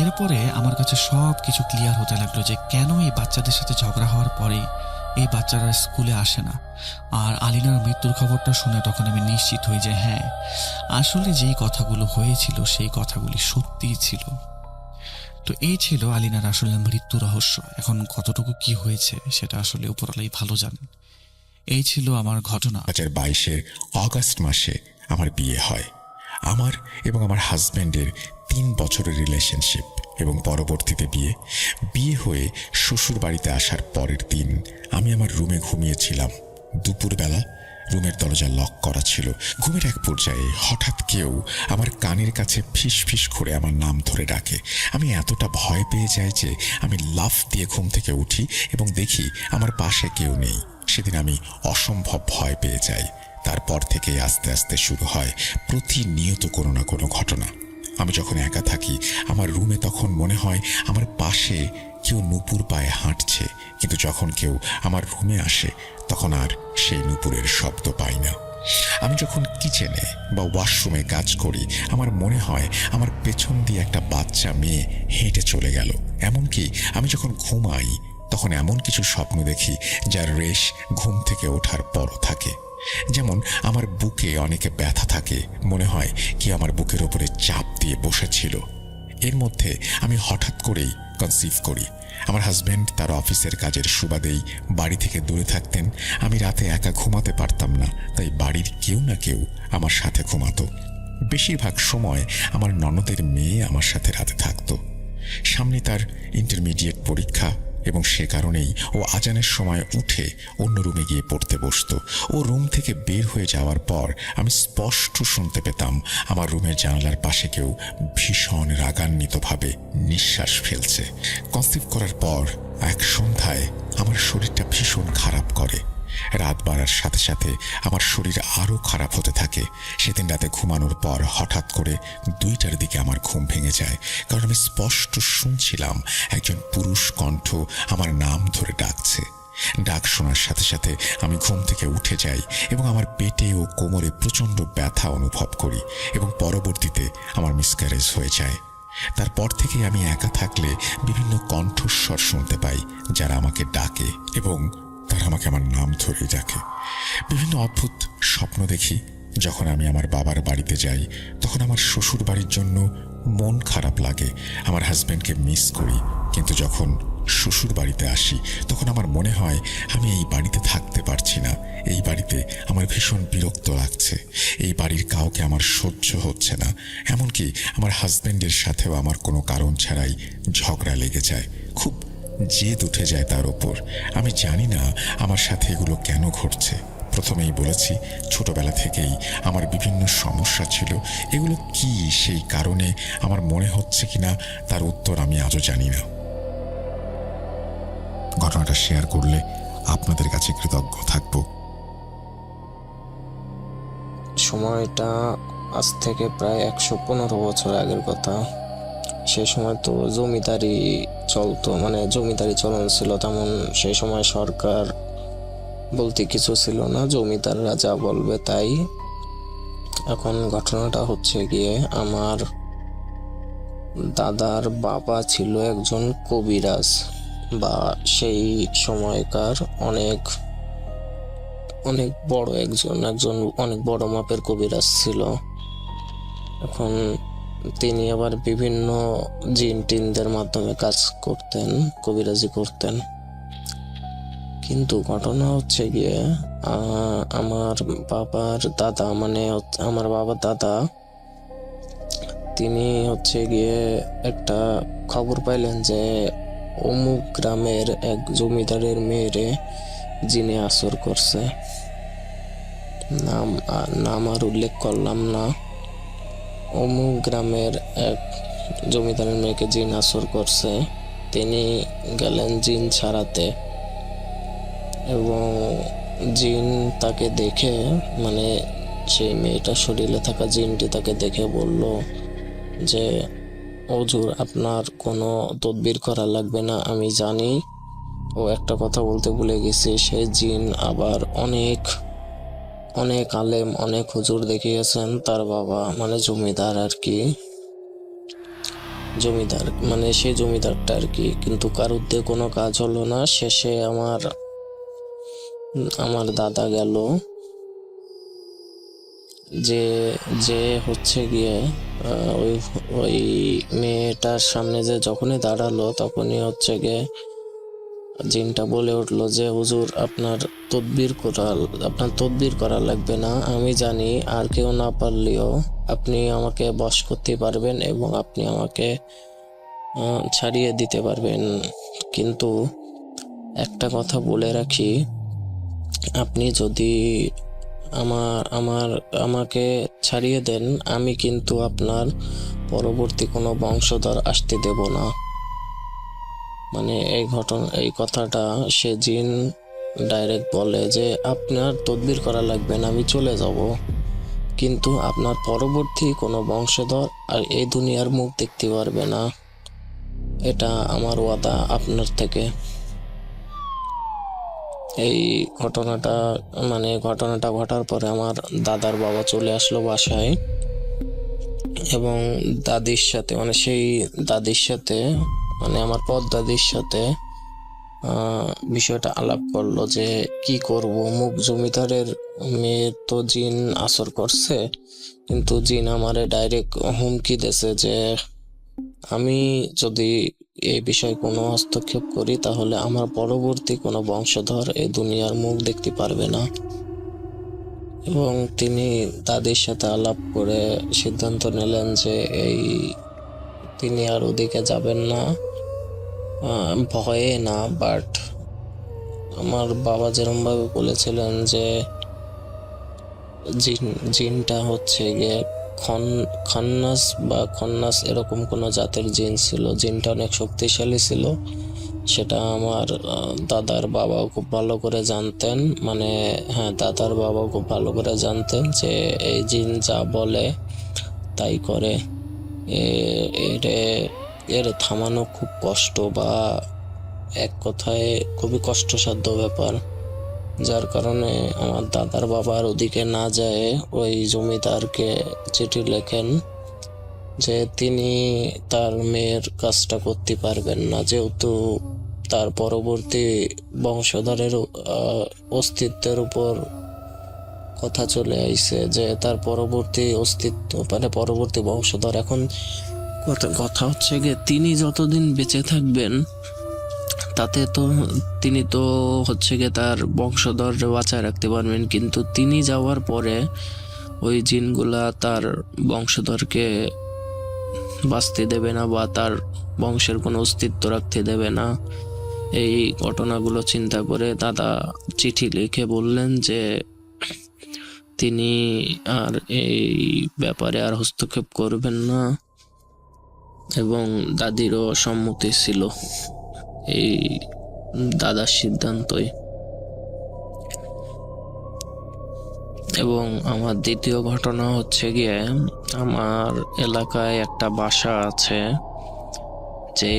এরপরে আমার কাছে সব কিছু ক্লিয়ার হতে লাগলো যে কেন এই বাচ্চাদের সাথে ঝগড়া হওয়ার পরে এই বাচ্চারা স্কুলে আসে না। আর আলিনার মৃত্যুর খবরটা শুনে তখন আমি নিশ্চিত হই যে হ্যাঁ, আসলে যেই কথাগুলো হয়েছিল সেই কথাগুলি সত্যিই ছিল। তো এই ছিল আলিনার আসলে মৃত্যু রহস্য। এখন কতটুকু কি হয়েছে সেটা আসলে উপরওয়ালাই ভালো জানেন। এই ছিল আমার ঘটনা। 2022 অগাস্ট মাসে আমার বিয়ে হয়। আমার এবং আমার হাজব্যান্ডের 3 বছরের রিলেশনশিপ এবং পরবর্তীতে বিয়ে হয়ে শ্বশুর বাড়িতে আসার পরের দিন আমি আমার রুমে ঘুমিয়েছিলাম। দুপুরবেলা রুমের দরজা লক করা ছিল। ঘুমের এক পর্যায়ে হঠাৎ কেউ আমার কানের কাছে ফিস ফিস করে আমার নাম ধরে ডাকে। আমি এতটা ভয় পেয়ে যাই যে আমি লাফ দিয়ে ঘুম থেকে উঠি এবং দেখি আমার পাশে কেউ নেই। সেদিন আমি অসম্ভব ভয় পেয়ে যাই। তারপর থেকে আস্তে আস্তে শুরু হয় প্রতিনিয়ত কোনো না কোনো ঘটনা। আমি যখন একা থাকি আমার রুমে তখন মনে হয় আমার পাশে কেউ নূপুর পায়ে হাঁটছে, কিন্তু যখন কেউ আমার রুমে আসে তখন আর সেই নূপুরের শব্দ পাই না। আমি যখন কিচেনে বা ওয়াশরুমে কাজ করি আমার মনে হয় আমার পেছন দিয়ে একটা বাচ্চা মেয়ে হেঁটে চলে গেল। এমনকি আমি যখন ঘুমাই তখন এমন কিছু স্বপ্ন দেখি যার রেশ ঘুম থেকে ওঠার পরও থাকে। যেমন আমার বুকে অনেকে ব্যথা থাকে, মনে হয় কি আমার বুকের ওপরে চাপ দিয়ে বসেছিল। এর মধ্যে আমি হঠাৎ করেই কনসিভ করি। আমার হাজব্যান্ড তার অফিসের কাজের সুবাদেই বাড়ি থেকে দূরে থাকতেন। আমি রাতে একা ঘুমাতে পারতাম না, তাই বাড়ির কেউ না কেউ আমার সাথে ঘুমাতো। বেশিরভাগ সময় আমার ননদের মেয়ে আমার সাথে রাতে থাকতো। সামনে তার ইন্টারমিডিয়েট পরীক্ষা এবং সে কারণেই ও আজানের সময় উঠে অন্য রুমে গিয়ে পড়তে বসতো। ও রুম থেকে বের হয়ে যাওয়ার পর আমি স্পষ্ট শুনতে পেতাম আমার রুমের জানালার পাশে কেউ ভীষণ রাগান্বিতভাবে নিঃশ্বাস ফেলছে। কনসিভ করার পর এক সন্ধ্যায় আমার শরীরটা ভীষণ খারাপ করে। রাত বাড়ার সাথে সাথে আমার শরীর আরও খারাপ হতে থাকে। সেদিন রাতে ঘুমানোর পর হঠাৎ করে 2টার দিকে আমার ঘুম ভেঙে যায়, কারণ আমি স্পষ্ট শুনছিলাম একজন পুরুষ কণ্ঠ আমার নাম ধরে ডাকছে। ডাক শোনার সাথে সাথে আমি ঘুম থেকে উঠে যাই এবং আমার পেটে ও কোমরে প্রচণ্ড ব্যথা অনুভব করি এবং পরবর্তীতে আমার মিসক্যারেজ হয়ে যায়। তারপর থেকে আমি একা থাকলে বিভিন্ন কণ্ঠস্বর শুনতে পাই যারা আমাকে ডাকে এবং তারা আমাকে আমার নাম ধরেই ডাকে। বিভিন্ন অদ্ভুত স্বপ্ন দেখি। যখন আমি আমার বাবার বাড়িতে যাই তখন আমার শ্বশুর বাড়ির জন্য মন খারাপ লাগে, আমার হাজব্যান্ডকে মিস করি। কিন্তু যখন শ্বশুর বাড়িতে আসি তখন আমার মনে হয় আমি এই বাড়িতে থাকতে পারছি না, এই বাড়িতে আমার ভীষণ বিরক্ত লাগছে, এই বাড়ির কাউকে আমার সহ্য হচ্ছে না। এমনকি আমার হাজব্যান্ডের সাথেও আমার কোনো কারণ ছাড়াই ঝগড়া লেগে যায়, খুব জেদ উঠে যায় তার ওপর। আমি জানি না আমার সাথে এগুলো কেন ঘটছে। প্রথমেই বলেছি ছোটবেলা থেকেই আমার বিভিন্ন সমস্যা ছিল। এগুলো কি সেই কারণে আমার মনে হচ্ছে কিনা তার উত্তর আমি আজও জানি না। ঘটনাটা শেয়ার করলে আপনাদের কাছে কৃতজ্ঞ থাকব। সময়টা আজ থেকে প্রায় 115 বছর আগের কথা। সে সময় তো জমিদারি চলতো, মানে জমিদারি চলন ছিল তেমন। সেই সময় সরকার বলতে কিছু ছিল না, জমিদাররা যা বলবে তাই। এখন ঘটনাটা হচ্ছে গিয়ে, আমার দাদার বাবা ছিল একজন কবিরাজ, বা সেই সময়কার অনেক অনেক বড় একজন অনেক বড় মাপের কবিরাজ ছিল। এখন তিনি আবার বিভিন্ন জিন টিনদের মাধ্যমে কাজ করতেন, কবিরাজি করতেন। কিন্তু ঘটনা হচ্ছে গিয়ে, আমার বাবার দাদা, মানে আমার বাবার দাদা, তিনি হচ্ছে গিয়ে একটা খবর পাইলেন যে অমুক গ্রামের এক জমিদারের মেয়েরে জিনে আসর করছে। নাম আর উল্লেখ করলাম না। অমুক গ্রামের এক জমিদারের মেয়েকে জিন আসর করছে। তিনি গেলেন জিন ছাড়াতে, এবং জিন তাকে দেখে, মানে সেই মেয়েটার শরীরে থাকা জিনটি তাকে দেখে বলল যে, হুজুর আপনার কোনো তদবির করা লাগবে না, আমি জানি। ও একটা কথা বলতে ভুলে গেছি, সেই জিন আবার অনেক অনেক আলেম, অনেক হুজুর দেখিয়েছেন তার বাবা, মানে জমিদার আর কি, জমিদার মানে সেই জমিদারটা আর কি। কিন্তু কারোর দিয়ে কোনো কাজ হলো না। শেষে আমার দাদা গেল, যে যে হচ্ছে গিয়ে ওই ওই মেয়েটার সামনে যে যখনই দাঁড়ালো তখনই হচ্ছে গিয়ে জিনটা বলে উঠলো যে, হুজুর আপনার তদবির করা লাগবে না, আমি জানি। আর কেউ না পারলেও আপনি আমাকে বশ করতে পারবেন এবং আপনি আমাকে ছাড়িয়ে দিতে পারবেন। কিন্তু একটা কথা বলে রাখি, আপনি যদি আমাকে ছাড়িয়ে দেন, আমি কিন্তু আপনার পরবর্তী কোনো বংশধর আসতে দেব না। মানে এই কথাটা সে জিন ডাইরেক্ট বলে যে, আপনার তদবির করা লাগবে না, আমি চলে যাব, কিন্তু আপনার পরবর্তী কোনো বংশধর আর এই দুনিয়ার মুখ দেখতে পারবে না। এটা আমার ওয়াদা আপনার থেকে। এই ঘটনাটা ঘটার পরে আমার দাদার বাবা চলে আসলো বাসায়, এবং দাদির সাথে, মানে সেই দাদির সাথে, মানে আমার পর দাদির সাথে বিষয়টা আলাপ করলো যে কি করব। মুখ জমিদারের মেয়ে তো জিন আসর করছে, কিন্তু জিন আমারে ডাইরেক্ট হুমকি দিয়েছে যে আমি যদি এই বিষয়ে কোনো হস্তক্ষেপ করি তাহলে আমার পরবর্তী কোনো বংশধর এই দুনিয়ার মুখ দেখতে পারবে না। এবং তিনি দাদির সাথে আলাপ করে সিদ্ধান্ত নিলেন যে তিনি আর ওদিকে যাবেন না, ভয়ে না, বাট আমার বাবা যেরমভাবে বলেছিলেন যে জিনটা হচ্ছে গিয়ে খান্নাস বা খন্নাস এরকম কোনো জাতের জিন ছিল। জিনটা অনেক শক্তিশালী ছিল, সেটা আমার দাদার বাবাও খুব ভালো করে জানতেন। মানে হ্যাঁ, দাদার বাবাও খুব ভালো করে জানতেন যে এই জিন যা বলে তাই করে। এর এর থামানো খুব কষ্ট, বা এক কথায় খুবই কষ্টসাধ্য ব্যাপার। যার কারণে আমার দাদার বাবার ওদিকে না যায় ওই জমিদারকে চিঠি লেখেন যে তিনি তার মেয়ের কাজটা করতে পারবেন না, যেহেতু তার পরবর্তী বংশধরের অস্তিত্বের উপর কথা চলে আইছে, যে তার পরবর্তী অস্তিত্ব মানে পরবর্তী বংশধর। এখন কথা হচ্ছে গিয়ে তিনি যতদিন বেঁচে থাকবেন তাতে তো তিনি তো হচ্ছে গিয়ে তার বংশধর বাঁচায় রাখতে পারবেন, কিন্তু তিনি যাওয়ার পরে ওই জিনগুলা তার বংশধরকে বাঁচতে দেবে না বা তার বংশের কোনো অস্তিত্ব রাখতে দেবে না। এই ঘটনাগুলো চিন্তা করে দাদা চিঠি লিখে বললেন যে তিনি আর এই ব্যাপারে আর হস্তক্ষেপ করবেন না, এবং দাদিরও সম্মতি ছিল এই দাদার সিদ্ধান্তই। এবং আমার দ্বিতীয় ঘটনা হচ্ছে গিয়ে, আমার এলাকায় একটা বাসা আছে, যে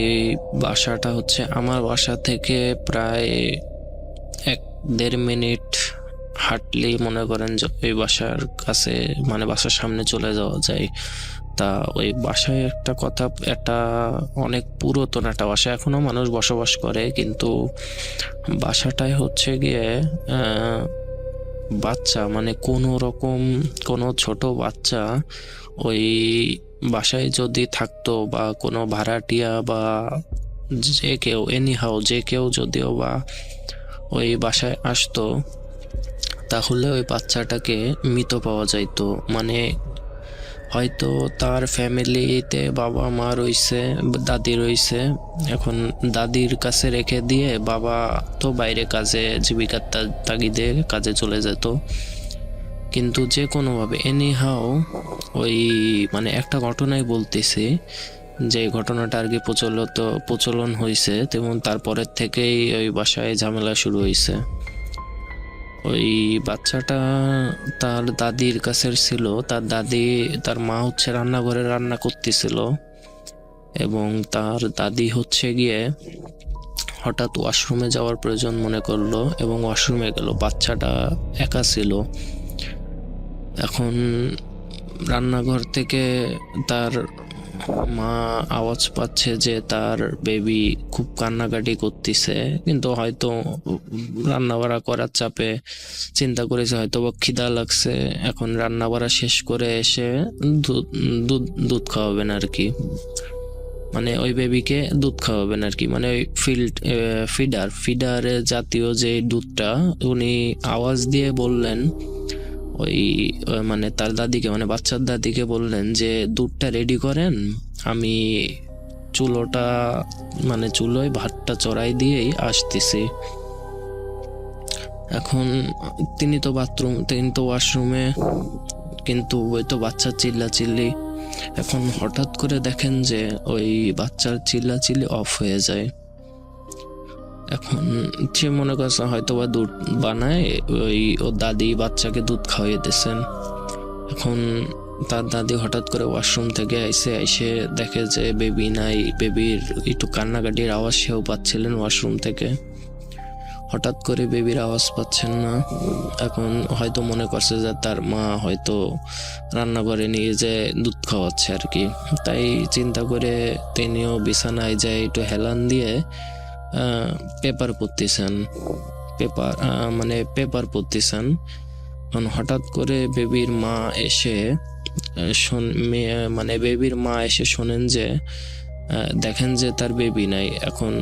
বাসাটা হচ্ছে আমার বাসা থেকে প্রায় 1-1.5 মিনিট হাঁটলেই মনে করেন যে ওই বাসার কাছে, মানে বাসার সামনে চলে যাওয়া যায়। তা ওই বাসায় একটা অনেক পুরাতন একটা বাসা, এখনো মানুষ বসবাস করে, কিন্তু বাসাটায় হচ্ছে গিয়ে বাচ্চা, মানে কোনো ছোট বাচ্চা ওই বাসায় যদি থাকতো, বা কোনো ভাড়াটিয়া বা যে কেউ যে কেউ যদিও বা ওই বাসায় আসতো, তাহলে ওই বাচ্চাটাকে মৃত পাওয়া যাইতো। মানে হয়তো তার ফ্যামিলিতে বাবা মা রইছে, দাদি রইছে, এখন দাদির কাছে রেখে দিয়ে বাবা তো বাইরে কাজে, জীবিকার তাগিদে কাজে চলে যেত, কিন্তু যে কোনোভাবে ওই মানে একটা ঘটনাই বলতেছি, যে ঘটনাটা আর কি প্রচলন হয়েছে, তেমন তারপরের থেকেই ওই বাসায় ঝামেলা শুরু হয়েছে। ওই বাচ্চাটা তার দাদির কাছে ছিল, তার মা হচ্ছে রান্নাঘরে রান্না করতেছিল, এবং তার দাদি হচ্ছে গিয়ে হঠাৎ ওয়াশরুমে যাওয়ার প্রয়োজন মনে করলো এবং ওয়াশরুমে গেল। বাচ্চাটা একা ছিল। এখন রান্নাঘর থেকে তার মা আওয়াজ পাচ্ছে যে তার বেবি খুব কান্নাকাটি করতেছে, কিন্তু হয়তো রান্না বাড়া করার চাপে চিন্তা করেছে হয়তো বা খিদা লাগছে, এখন রান্না বাড়া শেষ করে এসে দুধ খাওয়াবেন আর কি, মানে ওই বেবিকে দুধ খাওয়াবেন আর কি, মানে ওই ফিডার জাতীয় যে দুধটা, উনি আওয়াজ দিয়ে বললেন ওই মানে তার দাদিকে, মানে বাচ্চার দাদিকে বললেন যে দুধটা রেডি করেন, আমি চুলোয় ভাতটা চড়াই দিয়েই আসতেছি। এখন তিনি তো ওয়াশরুমে, কিন্তু ওই তো বাচ্চার চিল্লাচিল্লি। এখন হঠাৎ করে দেখেন যে ওই বাচ্চার চিল্লাচিল্লি অফ হয়ে যায়। এখন সে মনে করছে হয়তো বা দুধ বানায়, ওর দাদি বাচ্চাকে দুধ খাওয়িয়ে দিয়েছেন। এখন তার দাদি হঠাৎ করে ওয়াশরুম থেকে এসে দেখে যে বেবি নাই, বেবির একটু কান্নাকাটির আওয়াজ সেও পাচ্ছিলেন ওয়াশরুম থেকে। হঠাৎ করে বেবির আওয়াজ পাচ্ছেন না, এখন হয়তো মনে করছে যে তার মা হয়তো রান্নাঘরে নিয়ে যে দুধ খাওয়াচ্ছে আর কি, তাই চিন্তা করে তিনিও বিছানায় যায় একটু হেলান দিয়ে পেপার পড়তেছেন। এখন হঠাৎ করে বেবির মা এসে শোনেন যে দেখেন যে তার বেবি নাই। এখন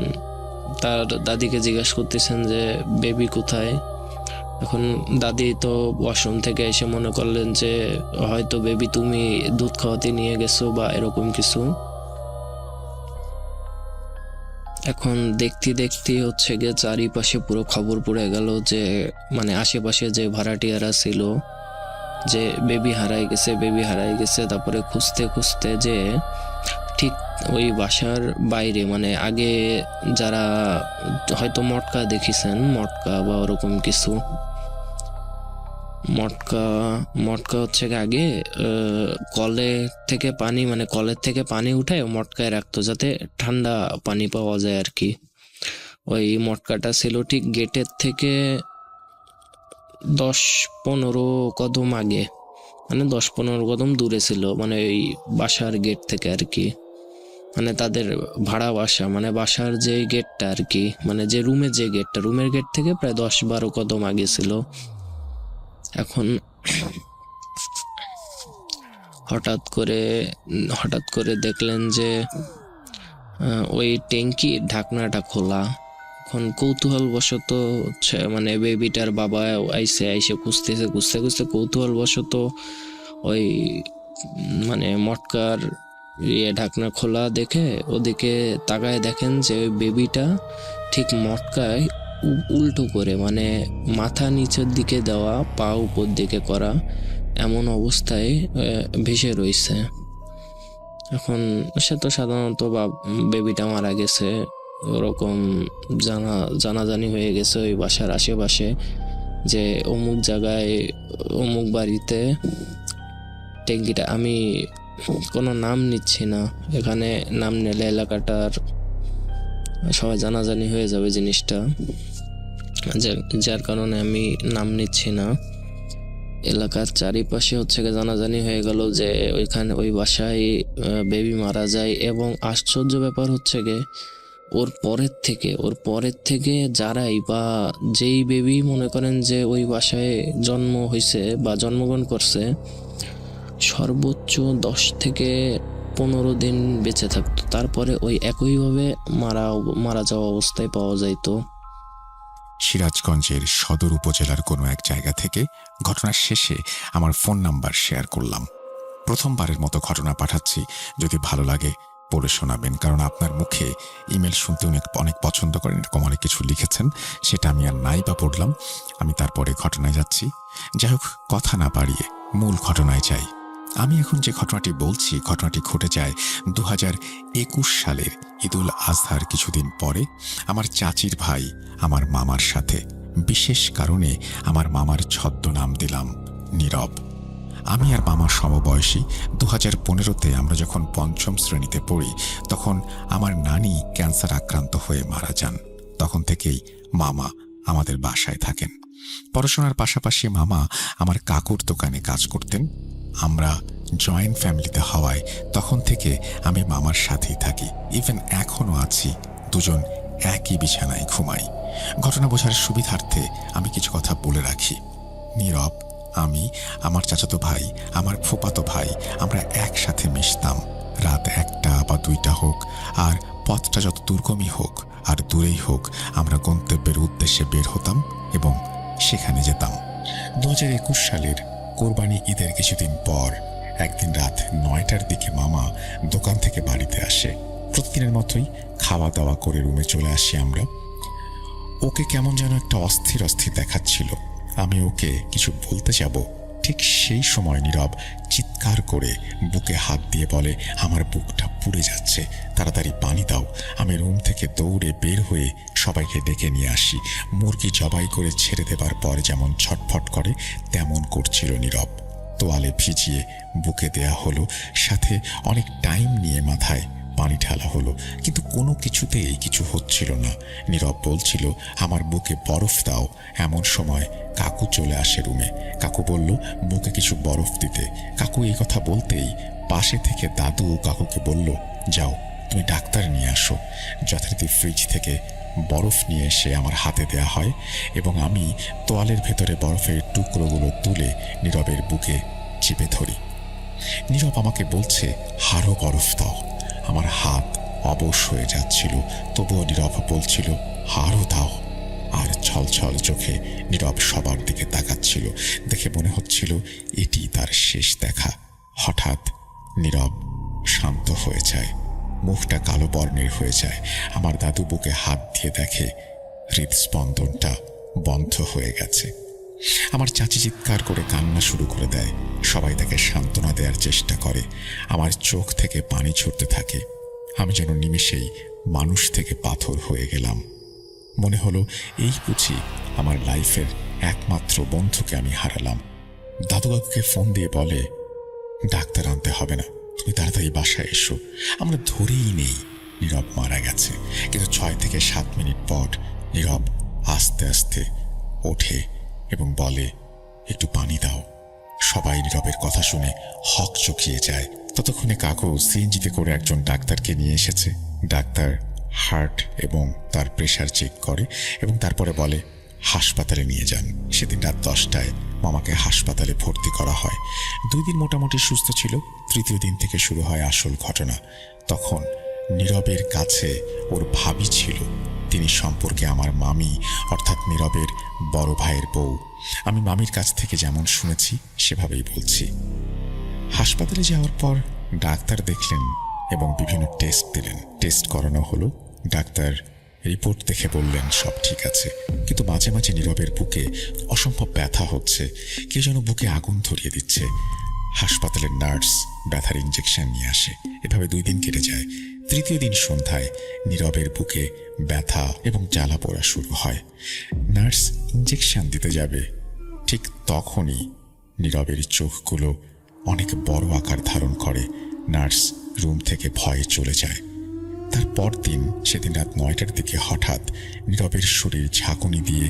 তার দাদিকে জিজ্ঞাসা করতেছেন যে বেবি কোথায়। এখন দাদি তো ওয়াশরুম থেকে এসে মনে করলেন যে হয়তো বেবি তুমি দুধ খাওয়াতে নিয়ে গেছো বা এরকম কিছু। এখন দেখতে দেখতে হচ্ছে গিয়ে চারিপাশে পুরো খবর পড়ে গেল যে মানে আশেপাশে যে ভাড়াটিয়ারা ছিল যে বেবি হারাই গেছে। তারপরে খুঁজতে খুঁজতে যে ঠিক ওই বাসার বাইরে মানে আগে যারা হয়তো মটকা দেখেছেন, মটকা বা ওরকম কিছু, মটকা মটকা হচ্ছে গিয়ে আগে কলের থেকে পানি উঠায় মটকায় রাখতো যাতে ঠান্ডা পানি পাওয়া যায় আর কি। ওই মটকাটা ছিল ঠিক গেটের থেকে 10-15 কদম আগে, মানে 10-15 কদম দূরে ছিল, মানে ওই বাসার গেট থেকে আর কি। মানে তাদের ভাড়া বাসা, মানে বাসার যে গেটটা আর কি, মানে যে রুমের গেট থেকে প্রায় 10-12 কদম আগে ছিল। এখন হঠাৎ করে দেখলেন যে ওই ট্যাঙ্কির ঢাকনাটা খোলা। এখন কৌতূহলবশত হচ্ছে মানে বেবিটার বাবা আইসে খুঁজতে কৌতূহলবশত ওই মানে মটকার ঢাকনা খোলা দেখে ওদিকে তাকায় দেখেন যে ওই বেবিটা ঠিক মটকায় উল্টো করে, মানে মাথা নিচের দিকে দেওয়া, পা উপর দিকে করা, এমন অবস্থায় ভেসে রয়েছে। এখন সে তো সাধারণত বেবিটা মারা গেছে ওরকম জানাজানি হয়ে গেছে ওই বাসার আশেপাশে যে অমুক জায়গায় অমুক বাড়িতে ট্যাঙ্কিটা। আমি কোনো নাম নিচ্ছি না, এখানে নাম নিলে এলাকাটার সবাই জানাজানি হয়ে যাবে জিনিসটা, যার কারণে আমি নাম নিচ্ছি না। এলাকার চারিপাশে হচ্ছে জানাজানি হয়ে গেল যে ওই বাসায় বেবি মারা যায়। এবং আশ্চর্য ব্যাপার হচ্ছে গিয়ে ওর পরের থেকে যারাই বা যেই বেবি মনে করেন যে ওই বাসায় জন্ম হয়েছে বা জন্মগ্রহণ করছে, সর্বোচ্চ 10-15 দিন বেঁচে থাকতো, তারপরে ওই একইভাবে মারা যাওয়া অবস্থায় পাওয়া যাইতো। সিরাজগঞ্জের সদর উপজেলার কোনো এক জায়গা থেকে ঘটনার শেষে আমার ফোন নাম্বার শেয়ার করলাম। প্রথমবারের মতো ঘটনা পাঠাচ্ছি, যদি ভালো লাগে পড়ে শোনাবেন, কারণ আপনার মুখে ইমেল শুনতে অনেক পছন্দ করেন, এরকম অনেক কিছু লিখেছেন, সেটা আমি আর নাই বা পড়লাম। আমি তারপরে ঘটনায় যাচ্ছি। যাই হোক, কথা না বাড়িয়ে মূল ঘটনায় যাই। আমি এখন যে ঘটনাটি বলছি, ঘটনাটি ঘটে যায় 2021 সালের ঈদুল আজহার কিছুদিন পরে আমার চাচির ভাই আমার মামার সাথে। বিশেষ কারণে আমার মামার ছদ্মনাম দিলাম নীরব। আমি আর মামা সমবয়সী। 2015-তে আমরা যখন 5ম শ্রেণীতে পড়ি তখন আমার নানি ক্যান্সার আক্রান্ত হয়ে মারা যান। তখন থেকেই মামা আমাদের বাসায় থাকেন। পড়াশোনার পাশাপাশি মামা আমার কাকুর দোকানে কাজ করতেন। আমরা জয়েন্ট ফ্যামিলিতে হওয়ায় তখন থেকে আমি মামার সাথেই থাকি। ইভেন এখনও আছি, দুজন একই বিছানায় ঘুমাই। ঘটনা বোঝার সুবিধার্থে আমি কিছু কথা বলে রাখি। নীরব, আমি, আমার চাচাতো ভাই, আমার ফুফাতো ভাই, আমরা একসাথে মিশতাম। রাত 1টা বা 2টা হোক, আর পথটা যত দুর্গমই হোক আর দূরেই হোক, আমরা গন্তব্যের উদ্দেশ্যে বের হতাম এবং সেখানে যেতাম। 2021 সালের কোরবানি ঈদের কিছুদিন পর একদিন রাত 9টার দিকে মামা দোকান থেকে বাড়িতে আসে। প্রতিদিনের মতোই খাওয়া দাওয়া করে রুমে চলে আসি আমরা। ওকে কেমন যেন একটা অস্থির দেখাচ্ছিল। আমি ওকে কিছু বলতে যাব, ঠিক সেই সময় নীরব চিৎকার করে বুকে হাত দিয়ে বলে, আমার বুকটা পুড়ে যাচ্ছে, তাড়াতাড়ি পানি দাও। আমি রুম থেকে দৌড়ে বের হয়ে সবাইকে ডেকে নিয়ে আসি। মুরগি জবাই করে ছেড়ে দেবার পর যেমন ছটফট করে তেমন করছিল নীরব। তোয়ালে ভিজিয়ে বুকে দেয়া হলো, সাথে অনেক টাইম নিয়ে মাথায় পানি ঢালা হলো, কিন্তু কোনো কিছুতেই কিছু হচ্ছিল না। নীরব বলছিল, আমার বুকে বরফ দাও। এমন সময় কাকু চলে আসে রুমে। কাকু বলল বুকে কিছু বরফ দিতে। কাকু এই কথা বলতেই পাশে থেকে দাদু কাকুকে বলল, যাও তুমি ডাক্তার নিয়ে আসো। যথারীতি ফ্রিজ থেকে বরফ নিয়ে এসে আমার হাতে দেয়া হয় এবং আমি তোয়ালের ভেতরে বরফের টুকরোগুলো তুলে নীরবের বুকে চেপে ধরি। নীরব আমাকে বলছে, আরো বরফ দাও। আমার হাত অবশ হয়ে যাচ্ছিল, তবুও নীরব বলছিল, আরো দাও। আর ছলছল চোখে নীরব সবার দিকে তাকাচ্ছিল। দেখে মনে হচ্ছিল এটি তার শেষ দেখা। হঠাৎ নীরব শান্ত হয়ে যায়। মুখটা কালো বর্ণের হয়ে যায়। আমার দাদু বুকে হাত দিয়ে দেখে হৃদস্পন্দনটা বন্ধ হয়ে গেছে। আমার চাচি চিৎকার করে কান্না শুরু করে দেয়। সবাই তাকে সান্ত্বনা দেওয়ার চেষ্টা করে। আমার চোখ থেকে পানি ঝরতে থাকে। আমি যেন নিমেষেই মানুষ থেকে পাথর হয়ে গেলাম। মনে হলো এই বুঝি আমার লাইফের একমাত্র বন্ধুকে আমি হারালাম। দাদু কাকুকে ফোন দিয়ে বলে, ডাক্তার আনতে হবে না, তুমি তাড়াতাড়ি বাসায় এসো, আমরা ধরেই নেই নীরব মারা গেছে। কিন্তু 6 থেকে 7 মিনিট পর নীরব আস্তে আস্তে ওঠে এবং বলে, একটু পানি দাও। সবাই নীরবের কথা শুনে হক চকিয়ে যায়। ততক্ষণে কাকু সিএনজিতে করে একজন ডাক্তারকে নিয়ে এসেছে। ডাক্তার হার্ট এবং তার প্রেশার চেক করে এবং তারপরে বলে হাসপাতালে নিয়ে যান। সেদিন রাত 10টায় মামাকে হাসপাতালে ভর্তি করা হয়। 2 দিন মোটামুটি সুস্থ ছিল। 3য় দিন থেকে শুরু হয় আসল ঘটনা। তখন নীরবের কাছে ওর ভাবি ছিল। তিনি সম্পর্কে আমার মামি, অর্থাৎ নীরবের বড় ভাইয়ের বউ। আমি মামির কাছ থেকে যেমন শুনেছি সেভাবেই বলছি। হাসপাতালে যাওয়ার পর ডাক্তার দেখলেন এবং বিভিন্ন টেস্ট দিলেন। টেস্ট করানো হলো। ডাক্তার রিপোর্ট দেখে বললেন সব ঠিক আছে, কিন্তু মাঝে মাঝে নীরবের বুকে অসম্ভব ব্যথা হচ্ছে। কেউ যেন বুকে আগুন ধরিয়ে দিচ্ছে। হাসপাতালের নার্স ব্যথার ইঞ্জেকশন নিয়ে আসে। এভাবে 2 দিন কেটে যায়। 3য় দিন সন্ধ্যায় নীরবের বুকে ব্যথা এবং জ্বালা পোড়া শুরু হয়। নার্স ইঞ্জেকশন দিতে যাবে, ঠিক তখনই নীরবের চোখগুলো অনেক বড় আকার ধারণ করে। নার্স রুম থেকে ভয়ে চলে যায়। তারপর দিন সেদিন রাত 9টার দিকে হঠাৎ নীরবের শরীর ঝাঁকুনি দিয়ে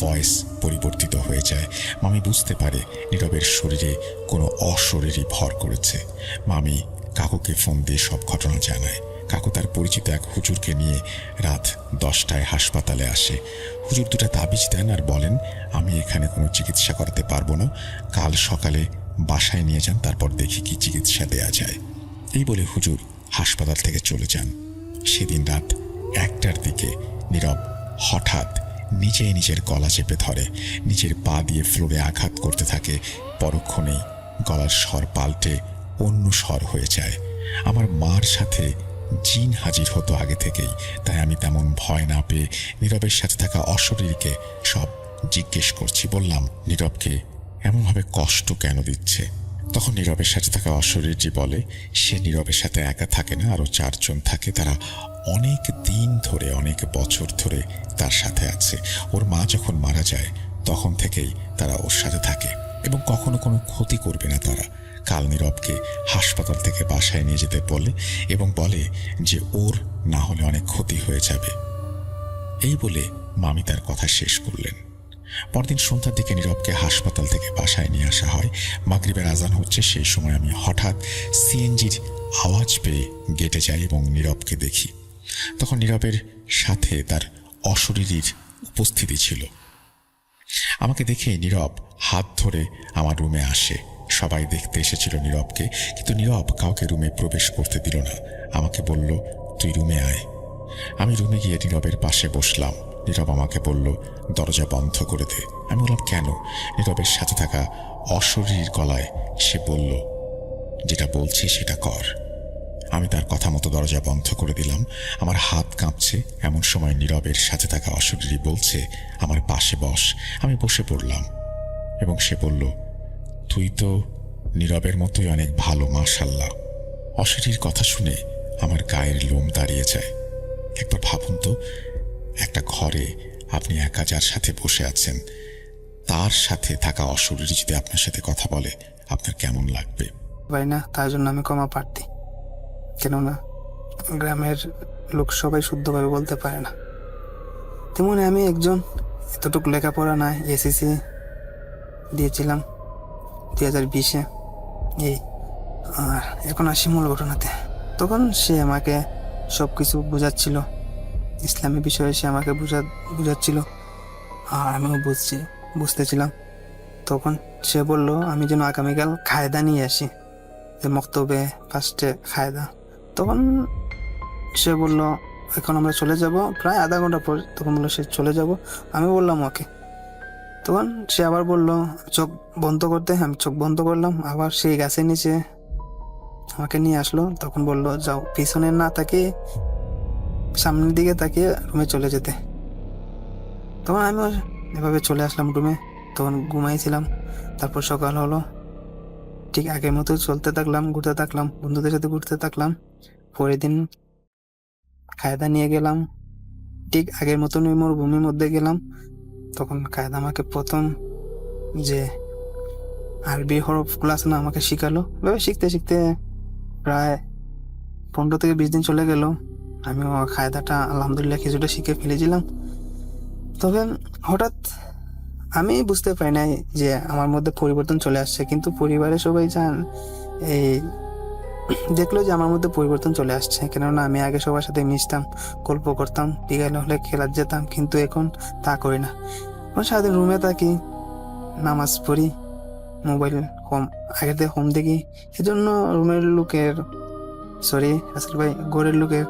ভয়েস পরিবর্তিত হয়ে যায়। মামি বুঝতে পারে নীরবের শরীরে কোনো অশরীরী ভর করেছে। মামি কাকুকে ফোন দিয়ে সব ঘটনা জানায়। কাকু তার পরিচিত এক হুজুরকে নিয়ে রাত 10টায় হাসপাতালে আসে। হুজুর 2টা তাবিজ দেন আর বলেন, আমি এখানে কোনো চিকিৎসা করাতে পারবো না, কাল সকালে বাসায় নিয়ে যান, তারপর দেখি কি চিকিৎসা দেয়া যায়। এই বলে হুজুর হাসপাতাল থেকে চলে যান। সেদিন রাত 1টার দিকে নীরব হঠাৎ নিজের গলা চেপে ধরে, নিজের পা দিয়ে ফ্লোরে আঘাত করতে থাকে। পরক্ষণেই গলার স্বর পাল্টে অন্য স্বর হয়ে যায়। আমার মার সাথে জিন হাজির হতো আগে থেকেই, তাই আমি তেমন ভয় না পেয়ে নীরবের সাথে থাকা অশরীরকে সব জিজ্ঞেস করছি। বললাম, নীরবকে এমনভাবে কষ্ট কেন দিচ্ছে? তখন নীরবের সাথে থাকা অশরীরটি বলে, সে নীরবের সাথে একা থাকে না, আরো 4 জন থাকে। তারা অনেক দিন ধরে, অনেক বছর ধরে তার সাথে আছে। ওর মা যখন মারা যায় তখন থেকেই তারা ওর সাথে থাকে এবং কখনো কোনো ক্ষতি করবে না তারা। কাল নীরবকে হাসপাতাল থেকে বাসায় নিয়ে যেতে বলে এবং বলে যে ওর না হলে অনেক ক্ষতি হয়ে যাবে। এই বলে মামি তার কথা শেষ করলেন। পরদিন সন্ধ্যার দিকে নীরবকে হাসপাতাল থেকে বাসায় নিয়ে আসা হয়। মাগরিবের আজান হচ্ছে, সেই সময় আমি হঠাৎ সিএনজির আওয়াজ পেয়ে গেটে যাই এবং নীরবকে দেখি। তখন নীরবের সাথে তার অশরীরীর উপস্থিতি ছিল। আমাকে দেখে নীরব হাত ধরে আমার রুমে আসে। সবাই দেখতে এসেছিল নীরবকে, কিন্তু নীরব কাউকে রুমে প্রবেশ করতে দিল না। আমাকে বলল, তুই রুমে আয়। আমি রুমে গিয়ে নীরবের পাশে বসলাম। নীরব আমাকে বলল, দরজা বন্ধ করে দে। আমি বললাম, কেন? নীরবের সাথে থাকা অশরীর গলায় সে বলল, যেটা বলছি সেটা কর। আমি তার কথা মতো দরজা বন্ধ করে দিলাম। আমার হাত কাঁপছে। এমন সময় নীরবের সাথে থাকা অশরীরী বলছে, আমার পাশে বস। আমি বসে পড়লাম এবং সে বলল, তুই তো নীরবের মতোই অনেক ভালো, মাশাআল্লাহ। অশরীর কথা শুনে আমার গায়ের লোম দাঁড়িয়ে যায়। একবার ভাবুন তো, একটা ঘরে আপনি একা যার সাথে বসে আছেন, তার সাথে থাকা অশরীরী যদি আপনার সাথে কথা বলে, আপনার কেমন লাগবে? ভাই না, তার জন্য আমি ক্ষমা প্রার্থী। কেননা গ্রামের লোক সবাই শুদ্ধভাবে বলতে পারে না। তেমনি আমি একজন, এতটুকু লেখাপড়া নাই, এসএসসি দিয়েছিলাম 2020-এ। এই আর এখন আসি মূল ঘটনাতে। তখন সে আমাকে সব কিছু বোঝাচ্ছিল, ইসলামী বিষয়ে সে আমাকে বুঝাচ্ছিল আর আমিও বুঝতেছিলাম। তখন সে বলল আমি যেন আগামীকাল কায়দা নিয়ে আসি, যে মক্তবে ফার্স্টে কায়দা। তখন সে বলল এখন আমরা চলে যাব, প্রায় আধা ঘন্টা পর তখন বললো সে চলে যাব। আমি বললাম ওকে। তখন সে আবার বলল চোখ বন্ধ করতে, আমি চোখ বন্ধ করলাম। আবার সেই গাছের নিচে আমাকে নিয়ে আসলো, তখন বললো যাও পিছনে না তাকিয়ে সামনের দিকে তাকিয়ে রুমে চলে যেতে। তখন আমি এভাবে চলে আসলাম রুমে, তখন ঘুমাইছিলাম। তারপর সকাল হলো, ঠিক আগের মতো চলতে থাকলাম, ঘুরতে থাকলাম, বন্ধুদের সাথে ঘুরতে থাকলাম। পরের দিন কায়দা নিয়ে গেলাম, ঠিক আগের মতনই মরুভূমির মধ্যে গেলাম। তখন কায়দা আমাকে প্রথম যে আরবি হরফগুলো আছে না আমাকে শিখালো। এভাবে শিখতে শিখতে প্রায় 15 থেকে 20 দিন চলে গেল। আমিও কায়দাটা আলহামদুলিল্লাহ কিছুটা শিখে ফেলেছিলাম। তবে হঠাৎ আমি বুঝতে পারি নাই যে আমার মধ্যে পরিবর্তন চলে আসছে, কিন্তু পরিবারের সবাই এই দেখলো যে আমার মধ্যে পরিবর্তন চলে আসছে। কেননা আমি আগে সবার সাথে মিশতাম, গল্প করতাম, বিকালে হলে খেলার যেতাম, কিন্তু এখন তা করি না। এখন সারাদিন রুমে থাকি, নামাজ পড়ি, মোবাইল কম আগের থেকে কম দেখি। এজন্য রুমের লোকের রাসেল ভাই ঘরের লোকের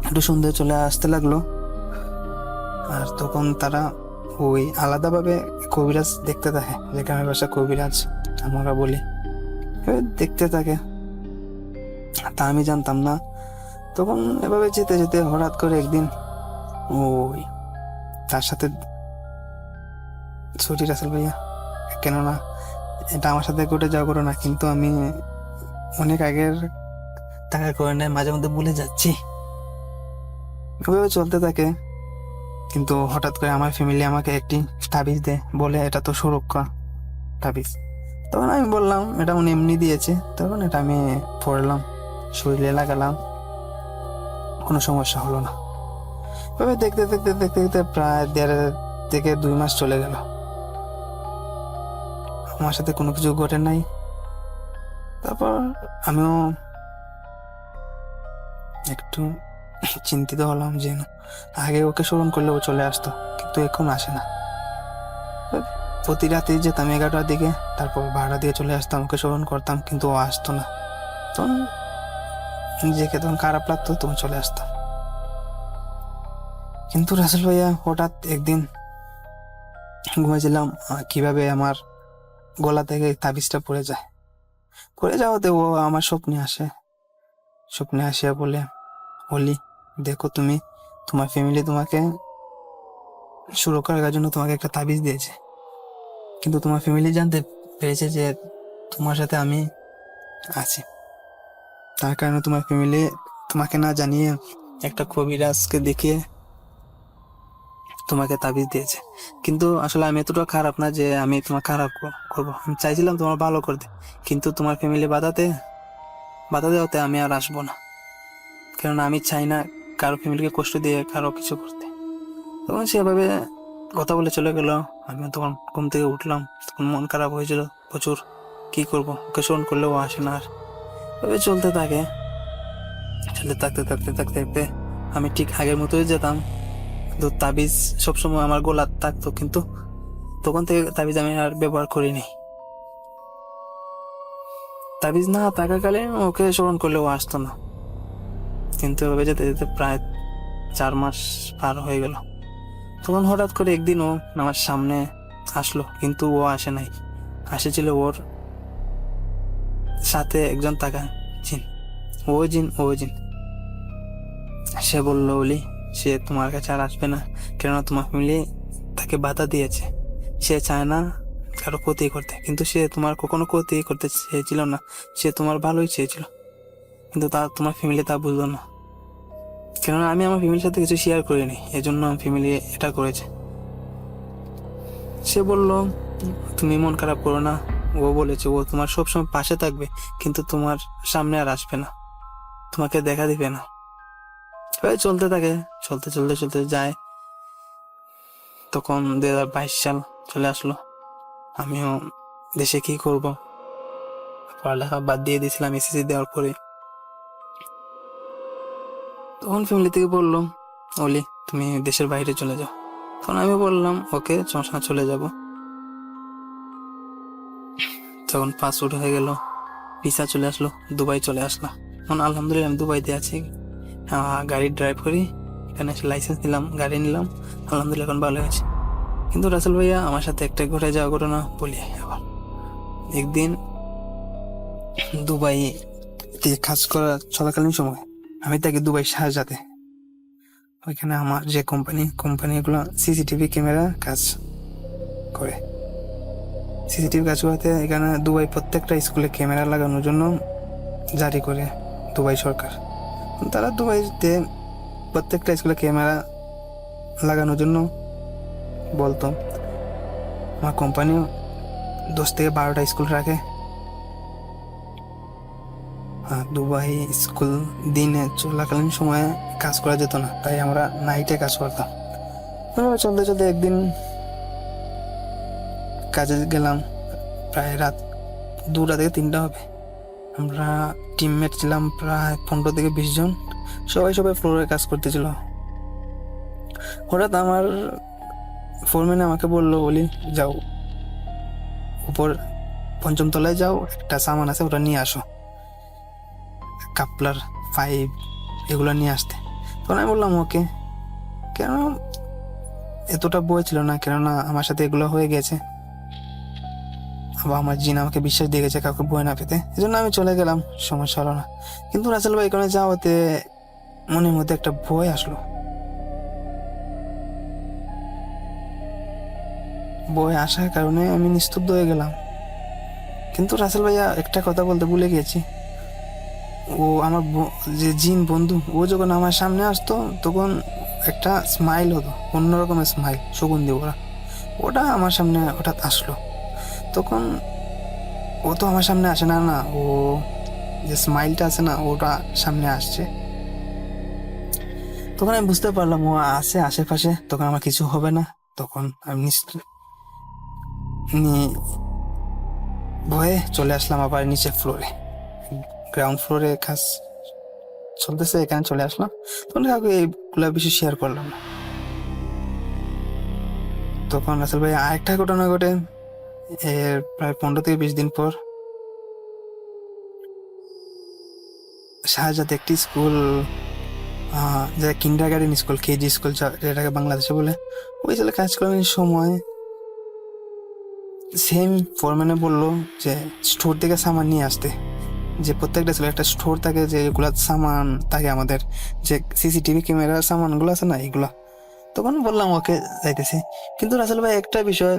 একটু সন্দেহ চলে আসতে লাগলো। আর তখন তারা ওই আলাদাভাবে কবিরাজ দেখতে থাকে, যে গ্রামের ভাষা কবিরাজ আমরা বলি, দেখতে থাকে। তা আমি জানতাম না। তখন এভাবে যেতে যেতে হঠাৎ করে একদিন ওই তার সাথে রাসেল ভাইয়া, কেননা এটা আমার সাথে ঘটে যাওয়া করো না, কিন্তু আমি অনেক আগের টাকা করে নেয়, মাঝে মধ্যে ভুলে যাচ্ছি। এভাবে চলতে থাকে। কিন্তু হঠাৎ করে আমার ফ্যামিলি আমাকে একটি তাবিজ দেয়, বলে এটা তো সুরক্ষা তাবিজ। তখন আমি বললাম এটা উনি এমনি দিয়েছে। তখন এটা আমি পড়লাম, শরীরে লাগালাম, কোনো সমস্যা হলো না। তবে দেখতে দেখতে দেখতে দেখতে প্রায় 1.5 থেকে 2 মাস চলে গেল, আমার সাথে কোনো কিছু ঘটে নাই। তারপর আমিও একটু চিন্তিত হলাম যে আগে ওকে স্মরণ করলে ও চলে আসতো, কিন্তু এখন আসে না। প্রতি রাতেই যেতাম 11টার দিকে, তারপর 12টার দিকে চলে আসতাম, ওকে স্মরণ করতাম, কিন্তু ও আসতো না। তখন নিজেকে তখন খারাপ লাগতো, তখন চলে আসতাম। কিন্তু রাসেল ভাইয়া হঠাৎ একদিন ঘুমাইছিলাম, কিভাবে আমার গলা থেকে তাবিজটা পড়ে যাওয়াতে ও আমার স্বপ্নে আসিয়া বলে, অলি দেখো তুমি, তোমার ফ্যামিলি তোমাকে সুরক্ষা রাখার জন্য তোমাকে একটা তাবিজ দিয়েছে, কিন্তু তোমার ফ্যামিলি জানতে পেরেছে যে তোমার সাথে আমি আছি। তার কারণে তোমার ফ্যামিলি তোমাকে না জানিয়ে একটা কবিরাজকে দেখিয়ে তোমাকে তাবিজ দিয়েছে। কিন্তু আসলে আমি এতটা খারাপ না যে আমি তোমার খারাপ করবো। আমি চাইছিলাম তোমার ভালো করতে, কিন্তু তোমার ফ্যামিলি বাধা দেওয়াতে আমি আর আসবো না, কেননা আমি চাই না কারো ফ্যামিলিকে কষ্ট দিয়ে কারো কিছু করতে। তখন সেভাবে কথা বলে চলে গেল। আমি তখন ঘুম থেকে উঠলাম, তখন মন খারাপ হয়েছিল প্রচুর। কি করব, ওকে স্মরণ করলেও আসে না। আর এভাবে চলতে থাকে, চলতে থাকতে থাকতে থাকতে থাকতে আমি ঠিক আগের মতোই যেতাম, কিন্তু তাবিজ সবসময় আমার গোলা থাকতো, কিন্তু তখন থেকে তাবিজ আমি আর ব্যবহার করিনি। তাবিজ না থাকাকালীন ওকে স্মরণ করলেও আসতো না। কিন্তু এভাবে যেতে যেতে প্রায় 4 মাস পার হয়ে গেল। তখন হঠাৎ করে একদিন ও আমার সামনে আসলো, কিন্তু ও আসে নাই, আসেছিল ওর সাথে একজন থাকা জিন। সে বলল, ওলি সে তোমার কাছে আর আসবে না, কেননা তোমার ফ্যামিলি তাকে বাধা দিয়েছে। সে চায় না কারো ক্ষতি করতে, কিন্তু সে তোমার কখনো ক্ষতি করতে চেয়েছিল না, সে তোমার ভালোই চেয়েছিল, কিন্তু তোমার ফ্যামিলি তা বুঝলো না। কেননা আমি আমার ফ্যামিলির সাথে কিছু শেয়ার করিনি, এজন্য আমার ফ্যামিলি এটা করেছে। সে বলল তুমি মন খারাপ করো না, ও বলেছে ও তোমার সবসময় পাশে থাকবে, কিন্তু তোমার সামনে আর আসবে না, তোমাকে দেখা দিবে না। চলতে থাকে, চলতে চলতে চলতে যায়। তখন 2022 সাল চলে আসলো। আমিও দেশে কি করব, পড়ালেখা বাদ দিয়ে দিয়েছিলাম এসএসসি দেওয়ার পরে। তখন ফ্যামিলি থেকে বললো, অলি তুমি দেশের বাইরে চলে যাও। তখন আমি বললাম ওকে সমস্যা, চলে যাব। তখন পাসপোর্ট হয়ে গেল, ভিসা চলে আসলো, দুবাই চলে আসলাম। এখন আলহামদুলিল্লাহ আমি দুবাইতে আছি, গাড়ি ড্রাইভ করি, এখানে এসে লাইসেন্স নিলাম, গাড়ি নিলাম, আলহামদুলিল্লাহ এখন ভালো হয়েছে। কিন্তু রাসেল ভাইয়া আমার সাথে একটা ঘুরে যাওয়া ঘটনা বলি। আবার একদিন দুবাই দিয়ে কাজ করা চলাকালীন সময় আমি থাকি দুবাই শারজাতে। ওইখানে আমার যে কোম্পানিগুলো সিসিটিভি ক্যামেরা কাজ করে, সিসিটিভি কাজ করতে এখানে দুবাই প্রত্যেকটা স্কুলে ক্যামেরা লাগানোর জন্য জারি করে দুবাই সরকার। তারা দুবাইতে প্রত্যেকটা স্কুলে ক্যামেরা লাগানোর জন্য বলতো। আমার কোম্পানিও 10 থেকে 12টা স্কুল রাখে। দুবাই স্কুল দিনে চলাকালীন সময়ে কাজ করা যেত না, তাই আমরা নাইটে কাজ করতাম। চলতে চলতে একদিন কাজে গেলাম, প্রায় রাত 2টা থেকে 3টা হবে। আমরা টিমমেট ছিলাম প্রায় 15 থেকে 20 জন, সবাই ফ্লোরে কাজ করতেছিল। হঠাৎ আমার ফোরম্যান আমাকে বলি যাও উপর 5ম তলায় যাও, একটা সামান আছে ওটা নিয়ে আসো, কাপলার, পাইপ এগুলো নিয়ে আসতে। তখন আমি বললাম ওকে। কেন এতটা বই ছিল না, কেননা আমার সাথে এগুলো হয়ে গেছে, আবার আমার জিন আমাকে বিশ্বাস দিয়ে গেছে কাউকে বই না পেতে, এই জন্য আমি চলে গেলাম, সমস্যা হলো না। কিন্তু রাসেল ভাই এখানে যাওয়াতে মনের মধ্যে একটা ভয় আসলো। বই আসার কারণে আমি নিস্তব্ধ হয়ে গেলাম। কিন্তু রাসেল ভাইয়া একটা কথা বলতে ভুলে গেছি, ও আমার যে জিন বন্ধু, ও যখন আমার সামনে আসতো তখন একটা স্মাইল হতো, অন্যরকমের স্মাইল, সুগন্ধি ওরা, ওটা আমার সামনে হঠাৎ আসলো। তখন ও তো আমার সামনে আসে না, ও যে স্মাইলটা আছে না ওটা সামনে আসছে। তখন আমি বুঝতে পারলাম ও আছে আশেপাশে, তখন আমার কিছু হবে না। তখন আমি ভয়ে চলে আসলাম আবার নিচে ফ্লোরে, গ্রাউন্ড ফ্লোরে কাজ চলতেছে, এখানে চলে আসলাম। তখন কাউকে এইগুলা বেশি শেয়ার করলাম না। তখন রাসেল ভাই আরেকটা ঘটনা ঘটে, এর প্রায় 15 থেকে 20 দিন পর শাহজাদে একটি স্কুল, যে কিন্ডারগার্টেন স্কুল, কেজি স্কুল যেটাকে বাংলাদেশে বলে, ওই ছেলে কাজ করার সময় সেম ফরম্যানে বললো যে স্টোর থেকে সামান নিয়ে আসতে, যে প্রত্যেকটা ছেলে একটা স্টোর থাকে, যে এগুলা সামান থাকে আমাদের যে সিসিটিভি ক্যামেরার সামানগুলো আছে না এগুলা। তখন বললাম ওকে যাইতেছি। কিন্তু রাসেল ভাই একটা বিষয়,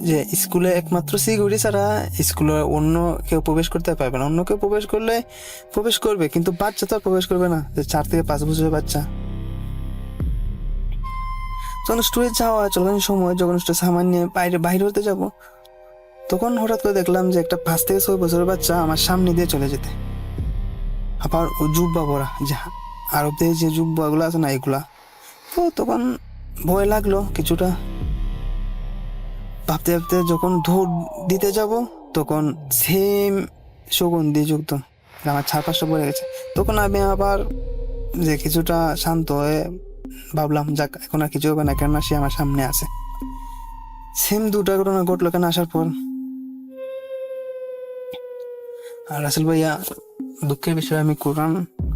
যে স্কুলে একমাত্র সিকিউরিটি ছাড়া স্কুলে অন্য কেউ প্রবেশ করতে পারবে না। অন্য কেউ প্রবেশ করলে প্রবেশ করবে, কিন্তু বাচ্চা তো আর প্রবেশ করবে না, যে 4 থেকে 5 বছরের বাচ্চা। যখন স্টোরে যাওয়া চলাকালীন সময়, যখন স্টোরে সামান নিয়ে বাইরে হতে যাবো, তখন হঠাৎ করে দেখলাম যে একটা 5 থেকে 6 বছরের বাচ্চা আমার সামনে দিয়ে চলে যেতে। আবার ও জুব্বা পরা, যে আরবদের যে জুব্বাগুলো আছে না এগুলা। তো তখন ভয় লাগলো কিছুটা। ভাবতে ভাবতে যখন দৌড় দিতে যাব, তখন সেম সুগন্ধি যুক্ত আমার 4-5টা পড়ে গেছে। তখন আমি আবার যে কিছুটা শান্ত হয়ে ভাবলাম যাক এখন আর কিছু হবে না, কেননা সে আমার সামনে আছে। সেম 2টা ঘটনা ঘটলো কেন আসার পর। আর রাসেল ভাইয়া, দুঃখের বিষয় আমি কোরআন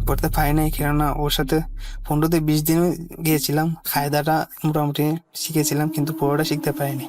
পড়তে পারি নাই, কেননা ওর সাথে 15 থেকে 20 দিন গিয়েছিলাম, কায়দাটা মোটামুটি শিখেছিলাম, কিন্তু পুরোটা শিখতে পারিনি।